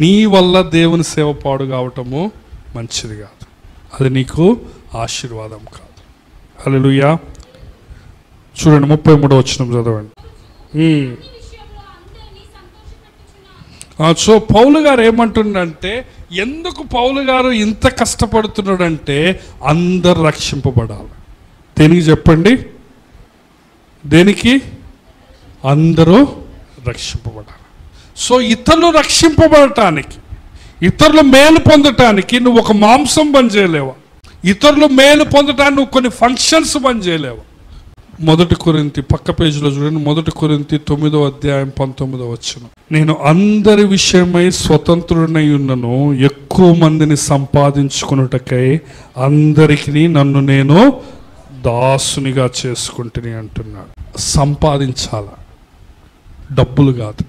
నీ వల్ల దేవుని సేవ పాడు కావటము మంచిది కాదు, అది నీకు ఆశీర్వాదం కాదు. హల్లెలూయా. చూడండి 33వ వచనం చదవండి. సో పౌలు గారు ఏమంటుండంటే, ఎందుకు పౌలు గారు ఇంత కష్టపడుతున్నాడంటే అందరు రక్షింపబడాలి. దేనికి చెప్పండి? దేనికి? అందరూ రక్షింపబడాలి. సో ఇతరులు రక్షింపబడటానికి, ఇతరులు మేలు పొందటానికి నువ్వు ఒక మాంసం బంద్ చేయలేవా? ఇతరులు మేలు పొందటానికి నువ్వు కొన్ని ఫంక్షన్స్ బంద్ చేయలేవా? 1 కొరింథీ పక్క పేజీలో చూడండి. 1 కొరింథీ 9వ అధ్యాయం 19వ వచనం. నేను అందరి విషయమై స్వతంత్రుడనై ఉన్నను, ఎక్కువ మందిని సంపాదించుకున్నటకై అందరికీ నన్ను నేను దాసునిగా చేసుకుంటుని అంటున్నాడు. సంపాదించాల, డబ్బులు కాదు,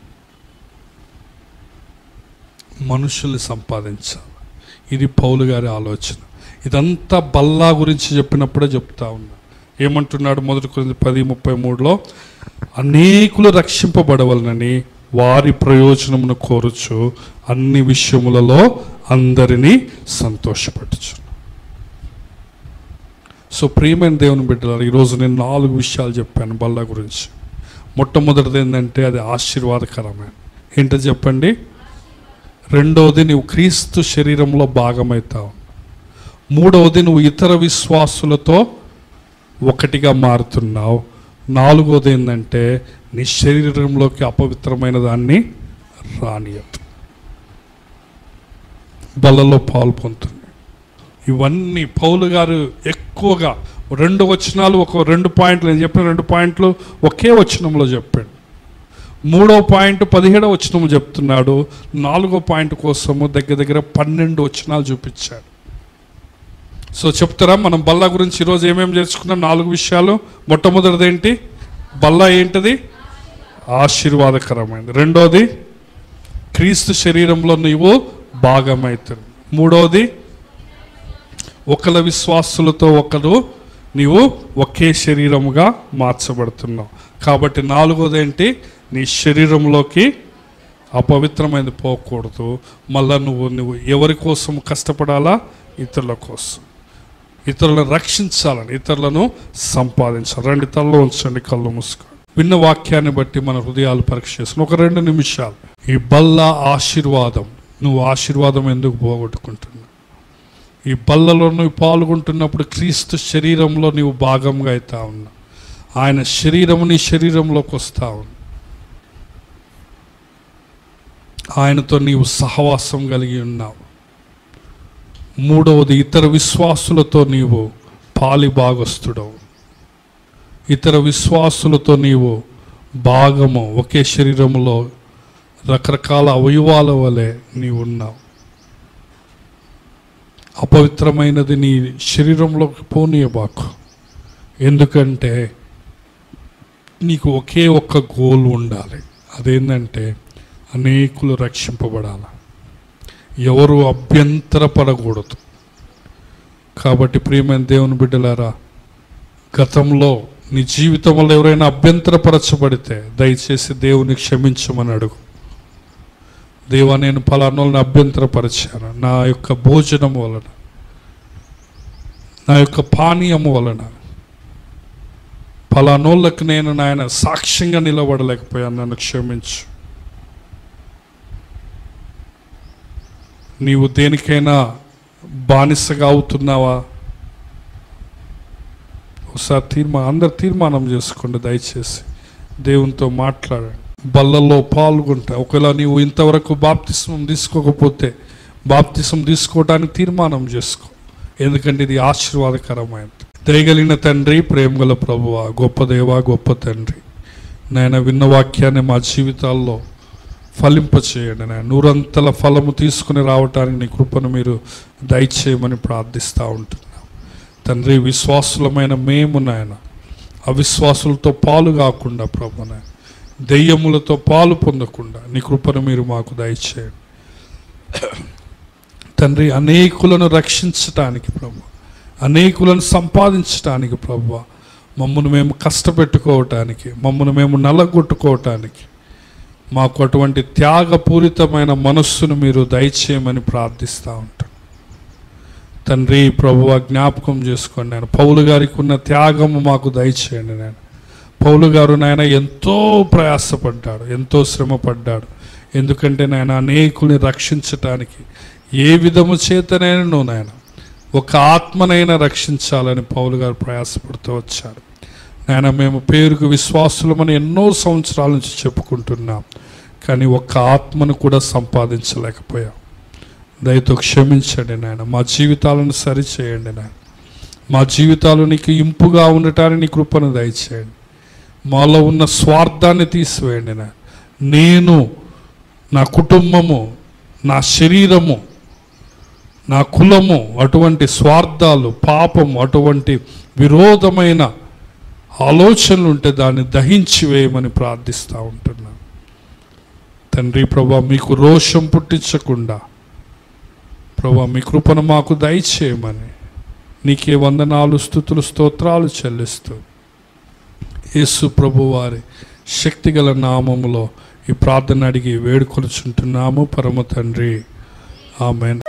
మనుషుల్ని సంపాదించాలి. ఇది పౌలు గారి ఆలోచన. ఇదంతా బల్లా గురించి చెప్పినప్పుడే చెప్తా ఉన్నా. ఏమంటున్నాడు? 1 కొరింథీ 10:33లో అనేకులు రక్షింపబడవలనని వారి ప్రయోజనమును కోరుచు అన్ని విషయములలో అందరినీ సంతోషపెట్టుచు. సో ప్రియమైన దేవుని బిడ్డలారా, ఈరోజు నేను 4 విషయాలు చెప్పాను బల్ల గురించి. మొట్టమొదటిది ఏంటంటే అది ఆశీర్వాదకరమైన. ఏంటో చెప్పండి? రెండవది, నువ్వు క్రీస్తు శరీరంలో భాగమవుతావు. మూడవది, నువ్వు ఇతర విశ్వాసులతో ఒకటిగా మారుతున్నావు. నాలుగవది ఏంటంటే నీ శరీరంలోకి అపవిత్రమైన దాన్ని రానియదు. బలలో పాలు పొందుతుంది. ఇవన్నీ పౌలు గారు ఎక్కువగా 2 వచనాలు, ఒక 2 పాయింట్లు, నేను చెప్పిన 2 పాయింట్లు ఒకే వచనంలో చెప్పాడు. 3వ పాయింట్ 17వ వచనము చెప్తున్నాడు. 4వ పాయింట్ కోసము దగ్గర 12 వచనాలు చూపించాడు. సో చెప్తారా మనం బల్ల గురించి ఈరోజు ఏమేమి చేసుకున్నాం? 4 విషయాలు. మొట్టమొదటిది ఏంటి? బల్ల ఏంటిది? ఆశీర్వాదకరమైనది. రెండోది, క్రీస్తు శరీరంలో నీవు భాగమవుతుంది. మూడవది, ఒకళ్ళ విశ్వాసులతో ఒకరు నీవు ఒకే శరీరముగా మార్చబడుతున్నావు. కాబట్టి 4వది ఏంటి? నీ శరీరంలోకి అపవిత్రమైనది పోకూడదు. మళ్ళా నువ్వు ఎవరి కోసం కష్టపడాలా? ఇతరుల కోసం, ఇతరులను రక్షించాలని, ఇతరులను సంపాదించాలి. 2 తలలో ఉంచండి, కళ్ళు మూసుకోండి. విన్న వాక్యాన్ని బట్టి మన హృదయాలు పరీక్ష చేసుకుని ఒక 2 నిమిషాలు ఈ బల్ల ఆశీర్వాదం, నువ్వు ఆశీర్వాదం ఎందుకు పోగొట్టుకుంటున్నావు? ఈ బల్లలో నువ్వు పాల్గొంటున్నప్పుడు క్రీస్తు శరీరంలో నీవు భాగంగా అవుతా ఉన్నావు. ఆయన శరీరము నీ శరీరంలోకి వస్తా ఉంది. ఆయనతో నీవు సహవాసం కలిగి ఉన్నావు. మూడవది, ఇతర విశ్వాసులతో నీవు పాలి భాగస్థుడవు. ఇతర విశ్వాసులతో నీవు భాగము, ఒకే శరీరంలో రకరకాల అవయవాల వలె నీవు ఉన్నావు. అపవిత్రమైనది నీ శరీరంలోకి పోనీయబాకు. ఎందుకంటే నీకు ఒకే ఒక్క గోల్ ఉండాలి. అదేంటంటే అనేకులు రక్షింపబడాలి, ఎవరు అభ్యంతరపడకూడదు. కాబట్టి ప్రియమైన దేవుని బిడ్డలారా, గతంలో నీ జీవితంలో ఎవరైనా అభ్యంతరపరచబడితే దయచేసి దేవుని క్షమించమని అడుగు. దేవా, నేను ఫలానోళ్ళని అభ్యంతరపరిచాను, నా యొక్క భోజనం వలన, నా యొక్క పానీయము వలన ఫలానోళ్ళకి నేను నాయన సాక్ష్యంగా నిలబడలేకపోయాను, నన్ను క్షమించు. నీవు దేనికైనా బానిసగా అవుతున్నావా? ఒకసారి అందరు తీర్మానం చేసుకోండి. దయచేసి దేవునితో మాట్లాడండి. బల్లలో పాల్గొంటా. ఒకవేళ నీవు ఇంతవరకు బాప్తిస్మం తీసుకోకపోతే బాప్తిస్మం తీసుకోవడానికి తీర్మానం చేసుకో. ఎందుకంటే ఇది ఆశీర్వాదకరమైనది. దయగలిగిన తండ్రి, ప్రేమగల ప్రభువా, గొప్ప దేవా, గొప్ప తండ్రి, నాయన విన్న వాక్యాన్ని మా జీవితాల్లో ఫలింపచేయండి. నాయన నూరంతల ఫలము తీసుకుని రావటానికి నీ కృపను మీరు దయచేయమని ప్రార్థిస్తూ ఉంటున్నాం తండ్రి. విశ్వాసులమైన మేము నాయన అవిశ్వాసులతో పాలు కాకుండా ప్రభు, నాయన దెయ్యములతో పాలు పొందకుండా నీ కృపను మీరు మాకు దయచేయండి తండ్రి. అనేకులను రక్షించటానికి ప్రభు, అనేకులను సంపాదించటానికి ప్రభు, మమ్మను మేము కష్టపెట్టుకోవటానికి, మమ్మను మేము నల్లగొట్టుకోవటానికి మాకు అటువంటి త్యాగపూరితమైన మనస్సును మీరు దయచేయమని ప్రార్థిస్తూ ఉంటాను తండ్రి. ప్రభువా, జ్ఞాపకం చేసుకోండి. నేను పౌలు గారికి ఉన్న త్యాగము మాకు దయచేయండి. నేను పౌలు గారు నాయన ఎంతో ప్రయాసపడ్డాడు, ఎంతో శ్రమపడ్డాడు. ఎందుకంటే నాయన అనేకుల్ని రక్షించటానికి ఏ విధము చేతనైనా నాయన ఒక ఆత్మనైనా రక్షించాలని పౌలు గారు ప్రయాసపడుతూ వచ్చారు. నాయన మేము పేరుకు విశ్వాసులమని ఎన్నో సంవత్సరాల నుంచి చెప్పుకుంటున్నాం, కానీ ఒక్క ఆత్మను కూడా సంపాదించలేకపోయాం. దయతో క్షమించండి నాయన. మా జీవితాలను సరిచేయండి నాయన. మా జీవితాలు నీకు ఇంపుగా ఉండటానికి నీ కృపను దయచేయండి. మాలో ఉన్న స్వార్థాన్ని తీసివేయండి నాయన. నేను, నా కుటుంబము, నా శరీరము, నా కులము, అటువంటి స్వార్థాలు, పాపము, అటువంటి విరోధమైన ఆలోచనలు ఉంటే దాన్ని దహించి వేయమని ప్రార్థిస్తూ ఉంటున్నాను తండ్రి. ప్రభా, మీకు రోషం పుట్టించకుండా ప్రభా మీ కృపను మాకు దయచేయమని నీకే వందనాలు, స్తుతులు, స్తోత్రాలు చెల్లిస్తూ యేసు ప్రభు వారి శక్తిగల నామములో ఈ ప్రార్థన అడిగి వేడుకొనుచుంటున్నాము పరమ తండ్రి. ఆమేన్.